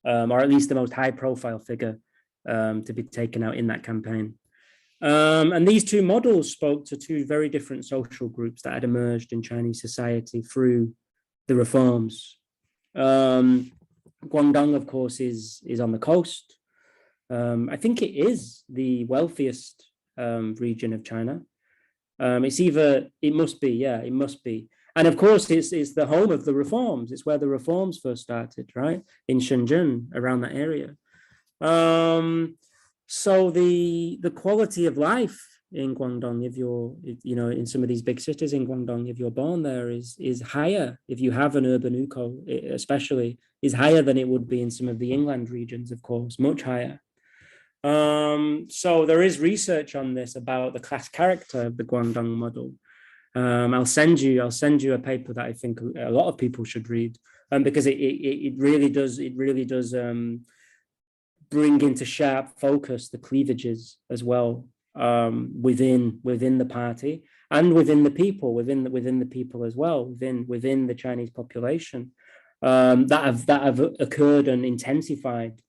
[SPEAKER 2] or at least the most high-profile figure to be taken out in that campaign. And these two models spoke to two very different social groups that had emerged in Chinese society through the reforms. Guangdong, of course, is on the coast. I think it is the wealthiest region of China. It must be. And of course, it's the home of the reforms. It's where the reforms first started, right? In Shenzhen, around that area. So the quality of life in Guangdong, if you're, in some of these big cities in Guangdong, if you're born there, is higher. If you have an urban eco, especially, is higher than it would be in some of the inland regions, of course, much higher. So there is research on this about the class character of the Guangdong model. I'll send you a paper that I think a lot of people should read, because it really does bring into sharp focus the cleavages as well, within the party and within the people, within the people as well, within the Chinese population, that have occurred and intensified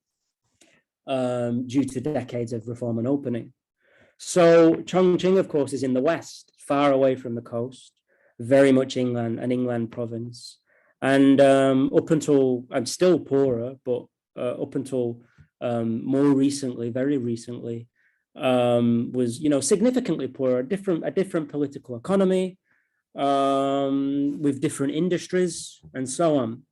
[SPEAKER 2] due to decades of reform and opening. So Chongqing, of course, is in the west, far away from the coast, very much an inland province. And up until, I'm still poorer, but up until more recently, very recently, was significantly poorer, a different political economy, with different industries and so on.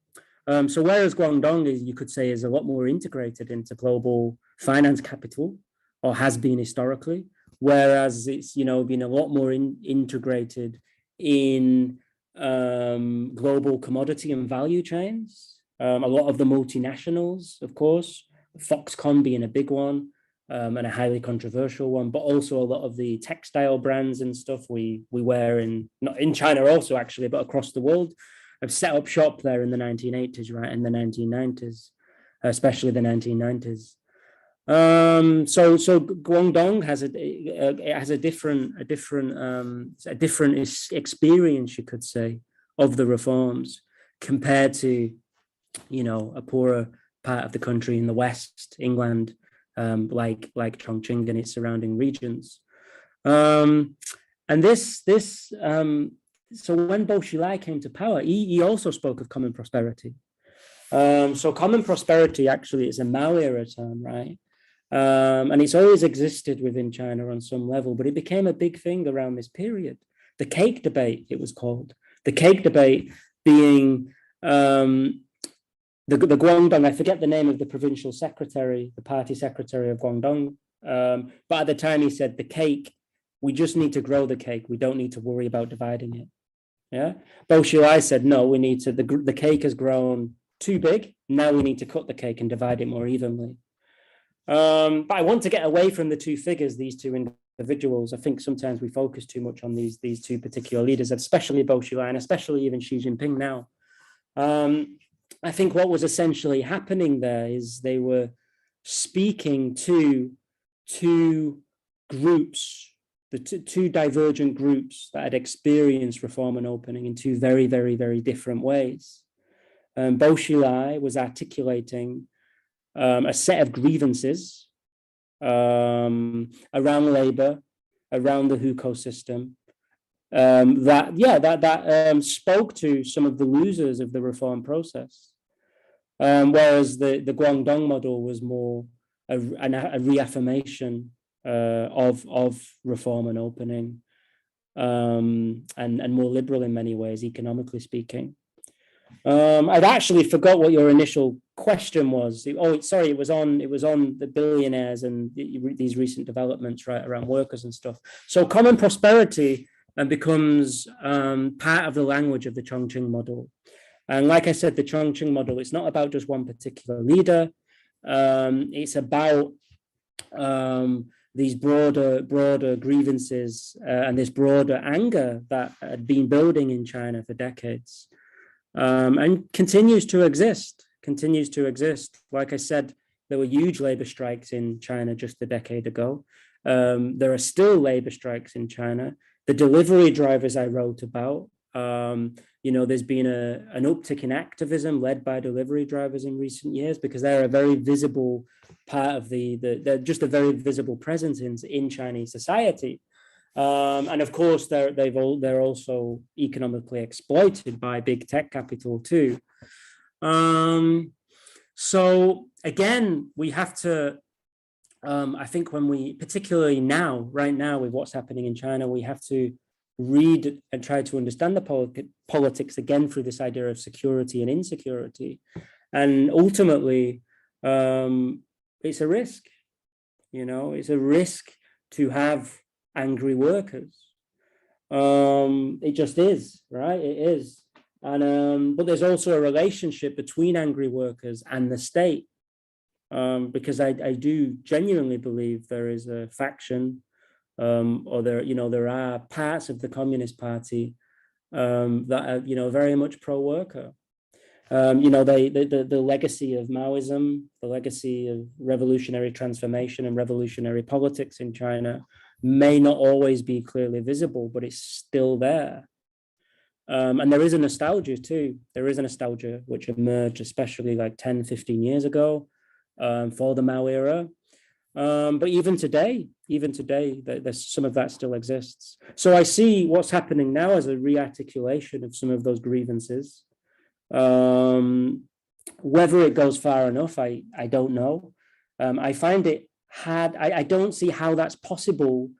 [SPEAKER 2] So whereas Guangdong you could say, is a lot more integrated into global finance capital, or has been historically, whereas it's been a lot more integrated in global commodity and value chains. A lot of the multinationals, of course, Foxconn being a big one, and a highly controversial one, but also a lot of the textile brands and stuff we wear not in China also, actually, but across the world, have set up shop there in the 1980s, right? In the 1990s, especially the 1990s. So Guangdong has a different experience, you could say, of the reforms compared to, a poorer part of the country in the West, England, like Chongqing and its surrounding regions. And so when Bo Xilai came to power, he also spoke of common prosperity. So common prosperity actually is a Mao era term, right? And it's always existed within China on some level, but it became a big thing around this period. The cake debate, it was called. The cake debate being the Guangdong, I forget the name of the provincial secretary, the party secretary of Guangdong, but at the time he said, the cake, we just need to grow the cake. We don't need to worry about dividing it. Yeah. Bo Xilai said, no, we need to, the cake has grown too big. Now we need to cut the cake and divide it more evenly. But I want to get away from the two figures, these two individuals. I think sometimes we focus too much on these two particular leaders, especially Bo Xilai and especially even Xi Jinping now. I think what was essentially happening there is they were speaking to two groups, the two divergent groups that had experienced reform and opening in two very, very, very different ways. Bo Xilai was articulating a set of grievances around labor, around the hukou system, that spoke to some of the losers of the reform process. Whereas the Guangdong model was more a reaffirmation of reform and opening, and more liberal in many ways, economically speaking. I'd actually forgot what your initial question was. Oh, sorry, it was on the billionaires and these recent developments, right, around workers and stuff. So common prosperity becomes part of the language of the Chongqing model. And like I said, the Chongqing model, it's not about just one particular leader. It's about these broader grievances and this broader anger that had been building in China for decades, and continues to exist. Like I said, there were huge labor strikes in China just a decade ago. There are still labor strikes in China. The delivery drivers I wrote about, there's been an uptick in activism led by delivery drivers in recent years because they're a very visible part of they're just a very visible presence in Chinese society. And of course, they're also economically exploited by big tech capital too. So again, we have to, I think particularly right now with what's happening in China, we have to read and try to understand the politics again through this idea of security and insecurity. And ultimately, it's a risk, it's a risk to have angry workers. It just is, right? It is. And but there's also a relationship between angry workers and the state, because I do genuinely believe there is a faction, or there are parts of the Communist Party that are very much pro-worker. The legacy of Maoism, the legacy of revolutionary transformation and revolutionary politics in China may not always be clearly visible, but it's still there. And there is a nostalgia too. There is a nostalgia which emerged especially like 10, 15 years ago for the Mao era. But even today, there's some of that still exists. So I see what's happening now as a rearticulation of some of those grievances. Whether it goes far enough, I don't know. I find it hard. I don't see how that's possible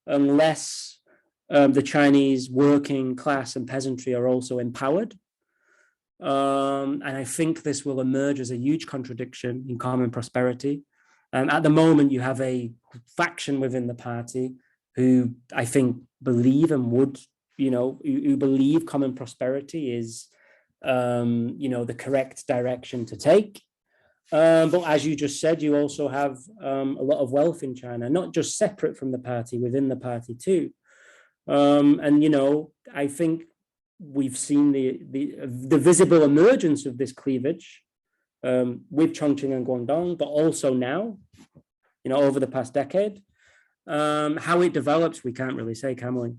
[SPEAKER 2] unless the Chinese working class and peasantry are also empowered. And I think this will emerge as a huge contradiction in common prosperity. At the moment, you have a faction within the party who I think believe and would, who believe common prosperity is, the correct direction to take. But as you just said, you also have a lot of wealth in China, not just separate from the party, within the party too. And, I think we've seen the visible emergence of this cleavage with Chongqing and Guangdong, but also now, over the past decade. How it develops, we can't really say, can we?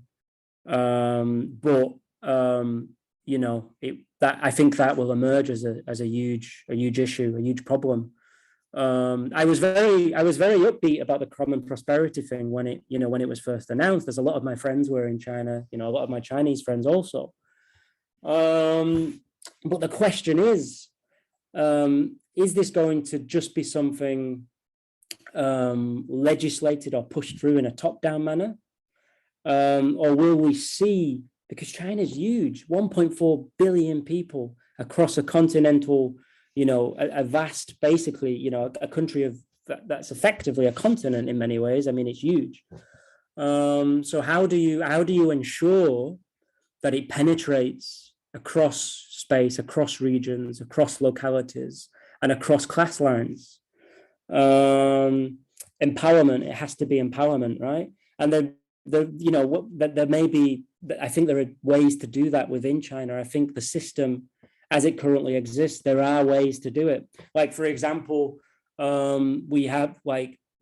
[SPEAKER 2] I think that will emerge as a huge issue, a huge problem. I was very upbeat about the common prosperity thing when it was first announced. There's a lot of my friends were in China, a lot of my Chinese friends also. But the question is this going to just be something legislated or pushed through in a top-down manner? Or will we see, because China is huge, 1.4 billion people across a continental, a vast, basically, a country that's effectively a continent in many ways. I mean, it's huge. So how do you ensure that it penetrates across space, across regions, across localities, and across class lines? Empowerment, it has to be empowerment, right? And then there may be, I think there are ways to do that within China. I think the system as it currently exists, there are ways to do it. Like, for example, we have,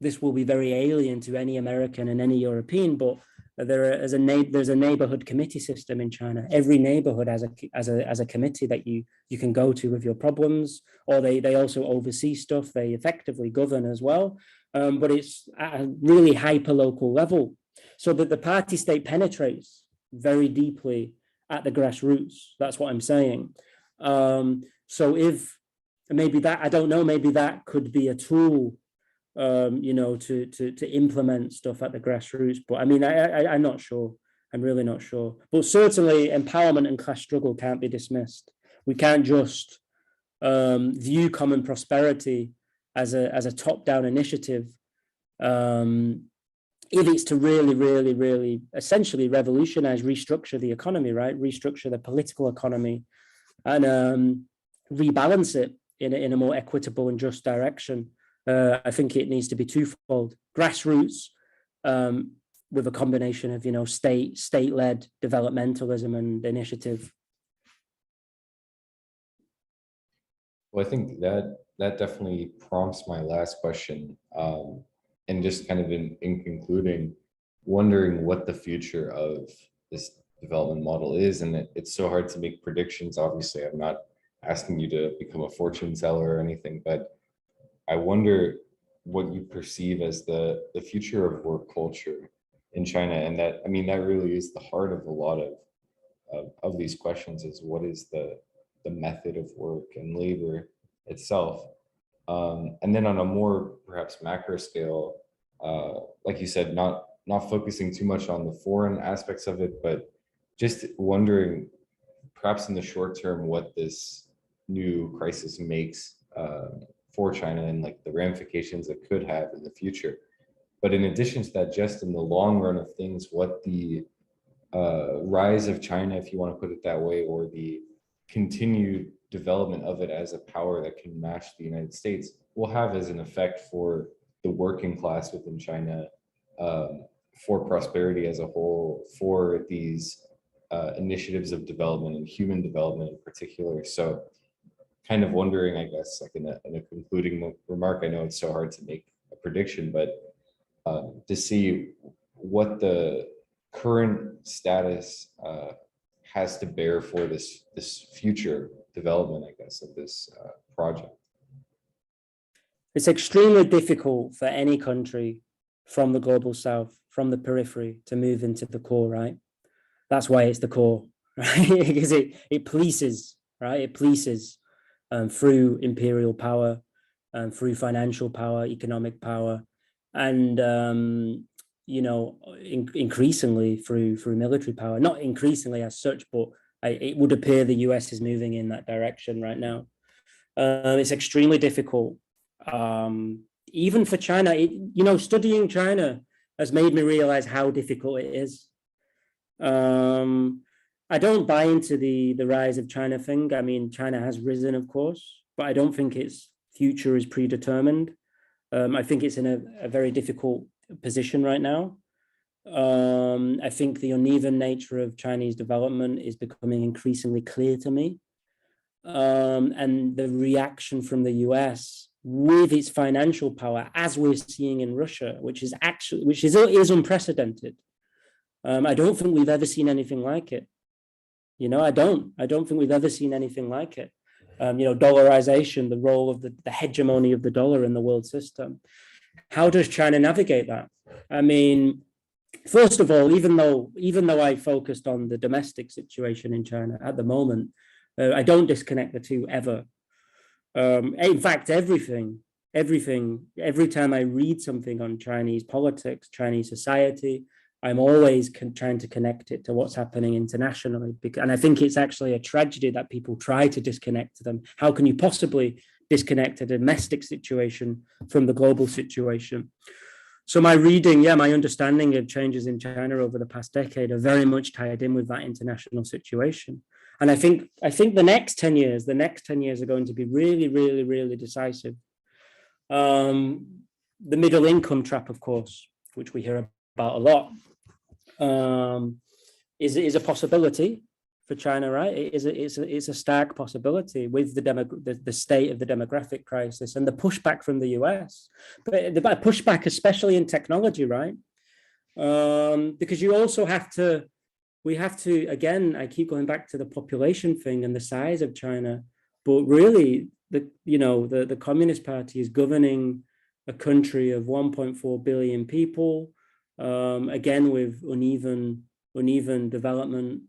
[SPEAKER 2] this will be very alien to any American and any European, but there's a neighborhood committee system in China. Every neighborhood has a committee that you can go to with your problems, or they also oversee stuff. They effectively govern as well, but it's at a really hyper-local level, so that the party state penetrates very deeply at the grassroots. That's what I'm saying. So if maybe that, I don't know, maybe that could be a tool to implement stuff at the grassroots. But I mean, I'm not sure. I'm really not sure. But certainly, empowerment and class struggle can't be dismissed. We can't just view common prosperity as a top-down initiative. If it's to really, really, really essentially revolutionize, restructure the economy, right? Restructure the political economy and rebalance it in a more equitable and just direction. I think it needs to be twofold: grassroots, with a combination of state-led developmentalism and initiative.
[SPEAKER 1] Well, I think that definitely prompts my last question. And just kind of in concluding, wondering what the future of this development model is. And it's so hard to make predictions. Obviously, I'm not asking you to become a fortune teller or anything, but I wonder what you perceive as the future of work culture in China. And that, I mean, that really is the heart of a lot of these questions, is what is the method of work and labor itself. And then on a more perhaps macro scale, like you said, not focusing too much on the foreign aspects of it, but just wondering, perhaps in the short term, what this new crisis makes for China and like the ramifications it could have in the future. But in addition to that, just in the long run of things, what the rise of China, if you want to put it that way, or the continued development of it as a power that can match the United States will have as an effect for the working class within China, for prosperity as a whole, for these initiatives of development and human development in particular. So kind of wondering, I guess, like in a concluding remark, I know it's so hard to make a prediction, but to see what the current status has to bear for this future development, I guess, of this project.
[SPEAKER 2] It's extremely difficult for any country from the global south, from the periphery, to move into the core, right? That's why it's the core, right? Because it polices, right? It polices through imperial power, through financial power, economic power, and increasingly through military power. Not increasingly as such, but it would appear the US is moving in that direction right now. It's extremely difficult, even for China. Studying China has made me realize how difficult it is. I don't buy into the rise of China thing. I mean, China has risen, of course, but I don't think its future is predetermined. I think it's in a very difficult position right now. I think the uneven nature of Chinese development is becoming increasingly clear to me. And the reaction from the US with its financial power, as we're seeing in Russia, which is unprecedented. I don't think we've ever seen anything like it. I don't think we've ever seen anything like it. Dollarization, the role of the hegemony of the dollar in the world system. How does China navigate that? I mean, first of all, even though I focused on the domestic situation in China at the moment, I don't disconnect the two ever. In fact, every time I read something on Chinese politics, Chinese society, I'm always trying to connect it to what's happening internationally. And I think it's actually a tragedy that people try to disconnect them. How can you possibly disconnect a domestic situation from the global situation? So my understanding of changes in China over the past decade are very much tied in with that international situation. And I think the next 10 years are going to be really, really, really decisive. The middle income trap, of course, which we hear about a lot, is a possibility for China, right? It's a stark possibility with the state of the demographic crisis and the pushback from the US, but the pushback, especially in technology, right? Because you also we have to, again, I keep going back to the population thing and the size of China, but really the Communist Party is governing a country of 1.4 billion people, again with uneven development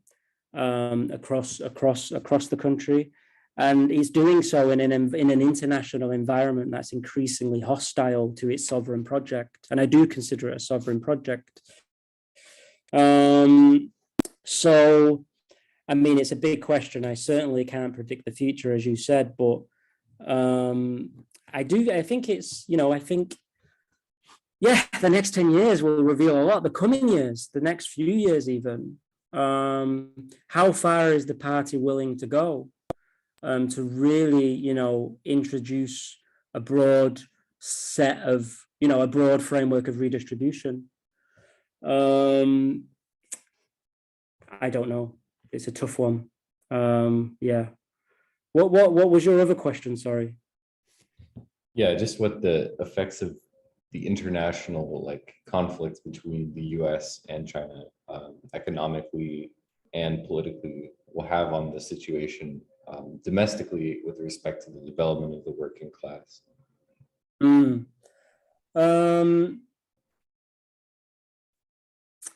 [SPEAKER 2] across the country, And it's doing so in an international environment that's increasingly hostile to its sovereign project. And I do consider it a sovereign project. So, I mean, it's a big question. I certainly can't predict the future, as you said, but I think it's, yeah, the next 10 years will reveal a lot. The coming years, the next few years even. How far is the party willing to go to really, introduce a broad set of, a broad framework of redistribution? I don't know. It's a tough one. Yeah. What was your other question? Sorry.
[SPEAKER 1] Yeah, just what the effects of the international conflicts between the US and China economically and politically will have on the situation domestically with respect to the development of the working class.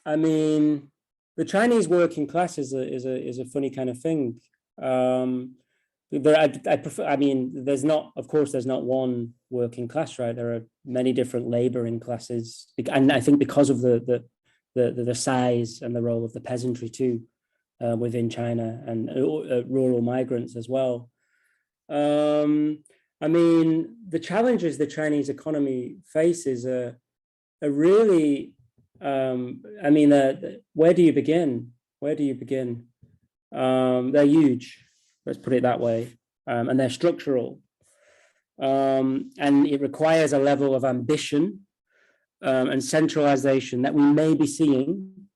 [SPEAKER 2] I mean, the Chinese working class is a funny kind of thing. I prefer. I mean, there's not one working class, right? There are many different laboring classes, and I think because of the size and the role of the peasantry too, within China, and rural migrants as well. I mean, the challenges the Chinese economy faces are really. I mean, where do you begin? They're huge. Let's put it that way, and they're structural, and it requires a level of ambition and centralization that we may be seeing,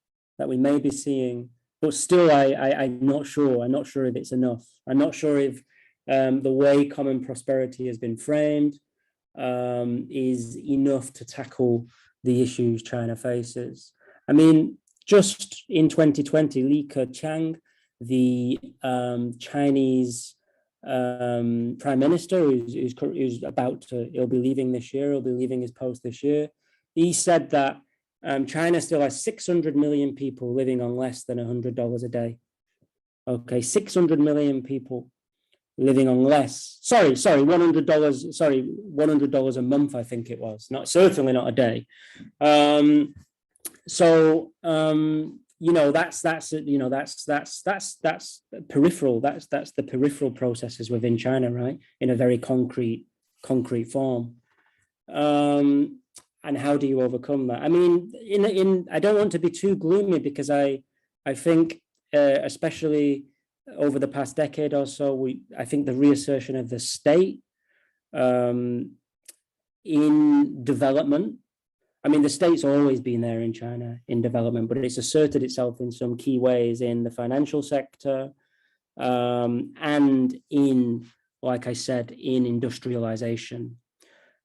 [SPEAKER 2] but still, I'm not sure. I'm not sure if it's enough. I'm not sure if the way common prosperity has been framed is enough to tackle the issues China faces. I mean, just in 2020, Li Keqiang, the Chinese prime minister, who's he'll be leaving this year, he'll be leaving his post this year. He said that China still has 600 million people living on less than $100 a day. Okay, 600 million people living on less. Sorry, $100. Sorry, $100 a month. I think it was certainly not a day. That's peripheral. That's the peripheral processes within China, right? In a very concrete form. And how do you overcome that? I mean, I don't want to be too gloomy because I think, especially over the past decade or so, I think the reassertion of the state in development. I mean, the state's always been there in China in development, but it's asserted itself in some key ways in the financial sector and in, like I said, in industrialization.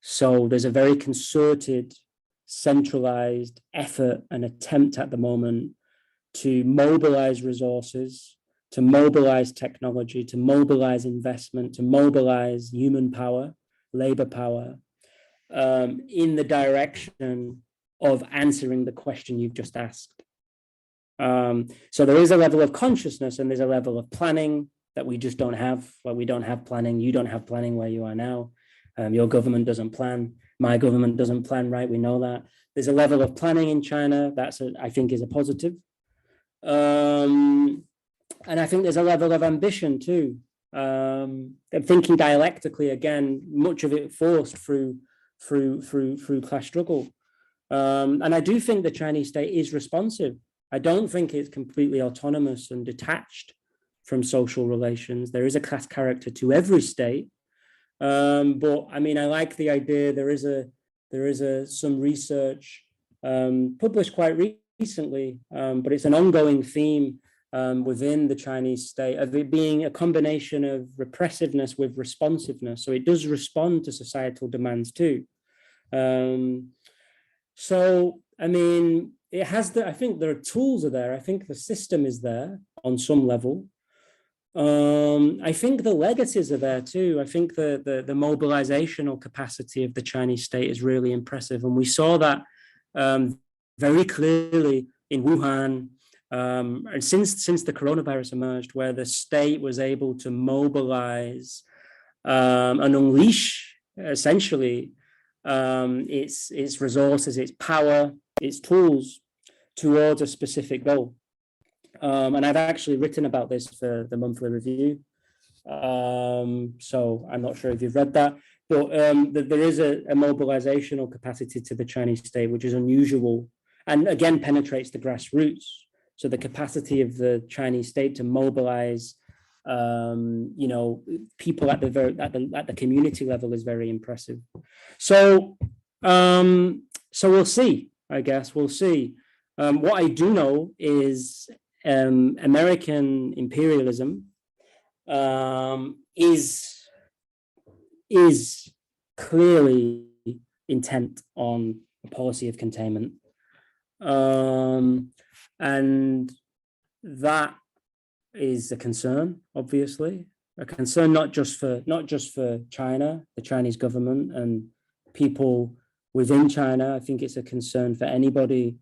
[SPEAKER 2] So there's a very concerted, centralized effort and attempt at the moment to mobilize resources, to mobilize technology, to mobilize investment, to mobilize human power, labor power, in the direction of answering the question you've just asked. So there is a level of consciousness and there's a level of planning that we just don't have. Well, we don't have planning. You don't have planning where you are now. Your government doesn't plan. My government doesn't plan, right? We know that. There's a level of planning in China I think is a positive. And I think there's a level of ambition too. Thinking dialectically, again, much of it forced through class struggle. And I do think the Chinese state is responsive. I don't think it's completely autonomous and detached from social relations. There is a class character to every state. But I mean, I like the idea. There is some research published quite recently, but it's an ongoing theme within the Chinese state of it being a combination of repressiveness with responsiveness. So it does respond to societal demands too. So, I mean, I think there are tools are there. I think the system is there on some level. I think the legacies are there too. I think the mobilizational capacity of the Chinese state is really impressive. And we saw that very clearly in Wuhan, and since the coronavirus emerged, where the state was able to mobilize and unleash essentially its resources, its power, its tools towards a specific goal. And I've actually written about this for the monthly review. So I'm not sure if you've read that, but there is a mobilizational capacity to the Chinese state, which is unusual and again penetrates the grassroots. So the capacity of the Chinese state to mobilize, people at the community level is very impressive. So we'll see. I guess we'll see. What I do know is American imperialism is clearly intent on a policy of containment, and that is a concern, obviously, a concern not just for China, the Chinese government, and people within China. I think it's a concern for anybody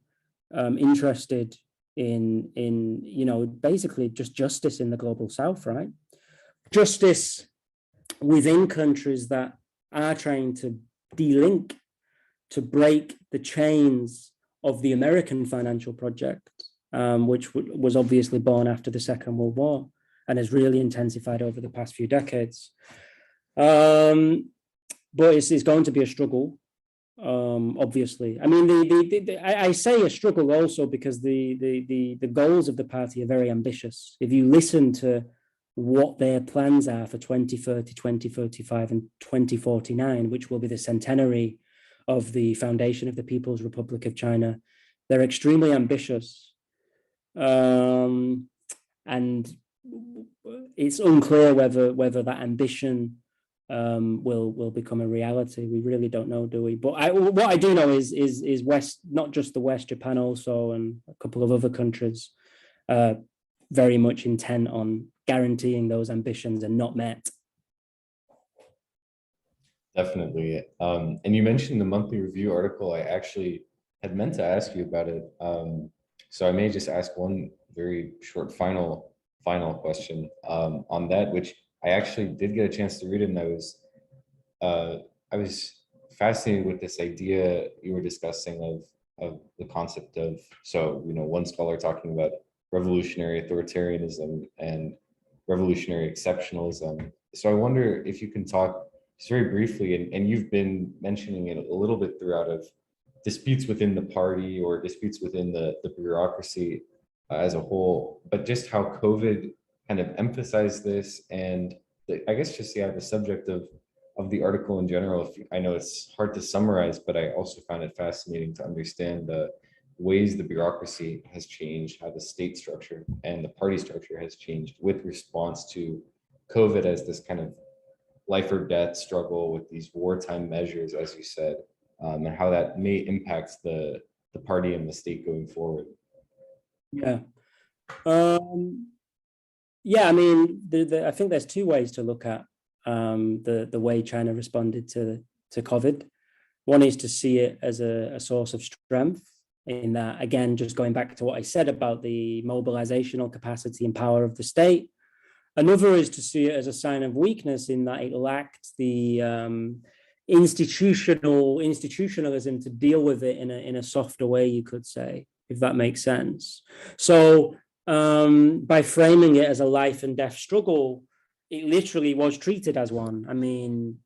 [SPEAKER 2] interested in basically just justice in the global South, right? Justice within countries that are trying to de-link, to break the chains of the American financial project, which was obviously born after the Second World War and has really intensified over the past few decades. But it's going to be a struggle. Obviously, I mean, I say a struggle also because the goals of the party are very ambitious. If you listen to what their plans are for 2030, 2035, and 2049, which will be the centenary of the foundation of the People's Republic of China, they're extremely ambitious, and it's unclear whether that ambition will become a reality. We really don't know, do we? But what I do know is West, not just the West, Japan also, and a couple of other countries, very much intent on guaranteeing those ambitions are not met.
[SPEAKER 1] Definitely. And you mentioned the monthly review article. I actually had meant to ask you about it. So I may just ask one very short final question on that, which I actually did get a chance to read it, and I was fascinated with this idea you were discussing of the concept of, so one scholar talking about revolutionary authoritarianism and revolutionary exceptionalism. So I wonder if you can talk just very briefly, and you've been mentioning it a little bit throughout, of disputes within the party or disputes within the bureaucracy as a whole, but just how COVID kind of emphasized this, and I guess just the subject of the article in general. I know it's hard to summarize, but I also found it fascinating to understand the ways the bureaucracy has changed, how the state structure and the party structure has changed with response to COVID as this kind of life or death struggle with these wartime measures, as you said, and how that may impact the party and the state going forward.
[SPEAKER 2] Yeah. Yeah, I mean, I think there's two ways to look at the way China responded to COVID. One is to see it as a source of strength, in that, again, just going back to what I said about the mobilizational capacity and power of the state. Another is to see it as a sign of weakness, in that it lacked the institutionalism to deal with it in a softer way, you could say, if that makes sense. So by framing it as a life and death struggle, it literally was treated as one. I mean,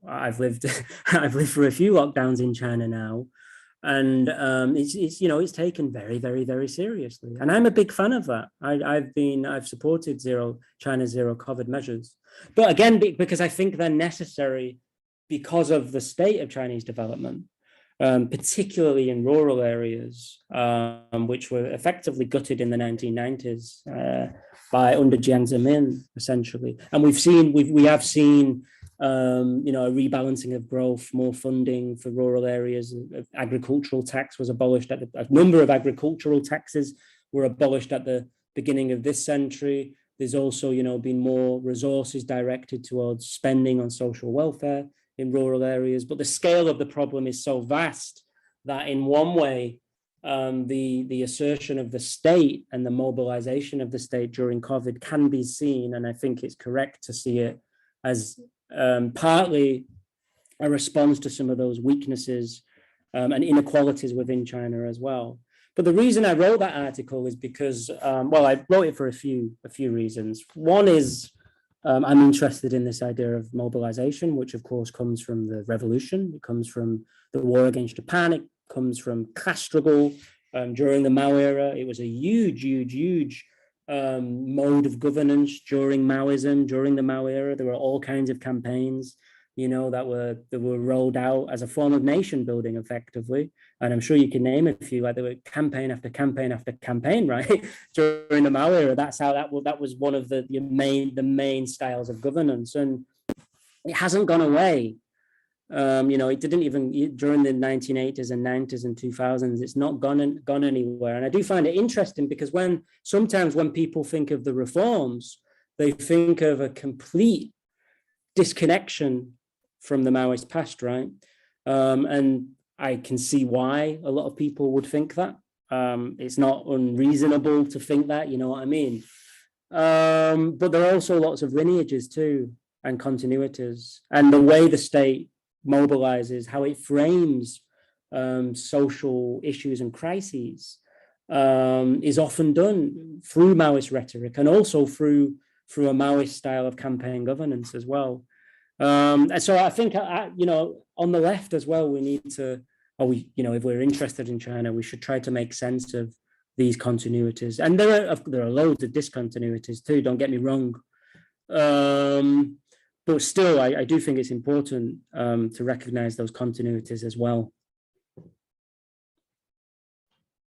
[SPEAKER 2] I've lived for a few lockdowns in China now, and it's taken very, very, very seriously, and I'm a big fan of that. I've supported China's zero COVID measures, but again, because I think they're necessary because of the state of Chinese development, particularly in rural areas, which were effectively gutted in the 1990s under Jiang Zemin, essentially. And we have seen a rebalancing of growth, more funding for rural areas. Agricultural tax was abolished. A number of agricultural taxes were abolished at the beginning of this century. There's also, been more resources directed towards spending on social welfare in rural areas. But the scale of the problem is so vast that in one way, the assertion of the state and the mobilization of the state during COVID can be seen, and I think it's correct to see it as partly a response to some of those weaknesses and inequalities within China as well. But the reason I wrote that article is because, well, I wrote it for a few reasons. One is I'm interested in this idea of mobilization, which of course comes from the revolution. It comes from the war against Japan. It comes from class struggle during the Mao era. It was a huge mode of governance during Maoism, during the Mao era. There were all kinds of campaigns, you know, that were rolled out as a form of nation building effectively. And I'm sure you can name a few, like there were campaign after campaign after campaign, right? During the Mao era, that's how that was one of the main styles of governance. And it hasn't gone away. You know, it didn't even during the 1980s and 90s and 2000s, it's not gone anywhere. And I do find it interesting because sometimes when people think of the reforms, they think of a complete disconnection from the Maoist past, right? And I can see why a lot of people would think that. It's not unreasonable to think that, you know what I mean? But there are also lots of lineages too, and continuities, and the way the state mobilizes, how it frames social issues and crises is often done through Maoist rhetoric and also through a Maoist style of campaign governance as well. And so I think, you know, on the left as well, we need to, you know, if we're interested in China, we should try to make sense of these continuities. And there are loads of discontinuities too, don't get me wrong. But still, I do think it's important to recognize those continuities as well.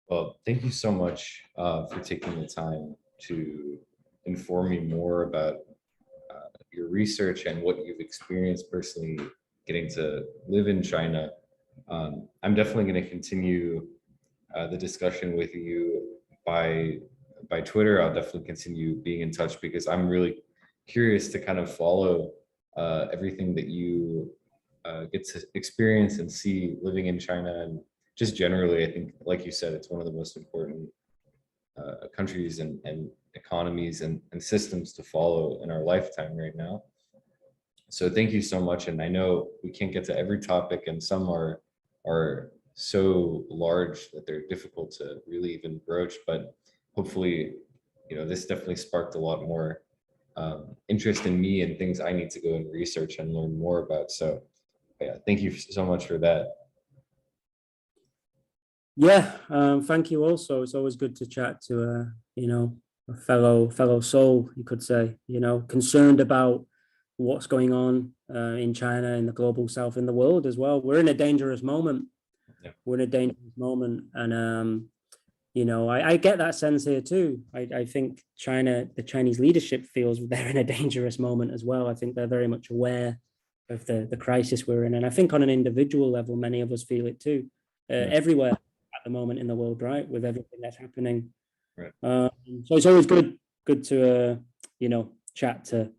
[SPEAKER 1] Well, thank you so much for taking the time to inform me more about your research and what you've experienced personally getting to live in China. I'm definitely going to continue the discussion with you by Twitter. I'll definitely continue being in touch because I'm really curious to kind of follow everything that you get to experience and see living in China. And just generally, I think, like you said, it's one of the most important countries and economies and systems to follow in our lifetime right now. So thank you so much. And I know we can't get to every topic, and some are so large that they're difficult to really even broach, but hopefully, you know, this definitely sparked a lot more interest in me and things I need to go and research and learn more about. So yeah, thank you so much for that.
[SPEAKER 2] Yeah, thank you also. It's always good to chat to you know, a fellow soul, you could say, you know, concerned about what's going on in China, in the global south, in the world as well. We're in a dangerous moment. Yeah. We're in a dangerous moment. And, you know, I get that sense here too. I think the Chinese leadership feels they're in a dangerous moment as well. I think they're very much aware of the crisis we're in. And I think on an individual level, many of us feel it too, everywhere at the moment in the world, right? With everything that's happening. Right. So it's always good to, you know, chat to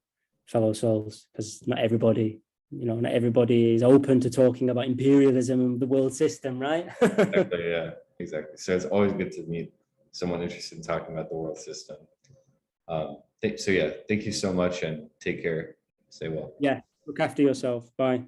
[SPEAKER 2] fellow souls, because not everybody is open to talking about imperialism and the world system, right?
[SPEAKER 1] Exactly, yeah, exactly. So it's always good to meet someone interested in talking about the world system. So yeah, thank you so much and take care. Stay well.
[SPEAKER 2] Yeah, look after yourself. Bye.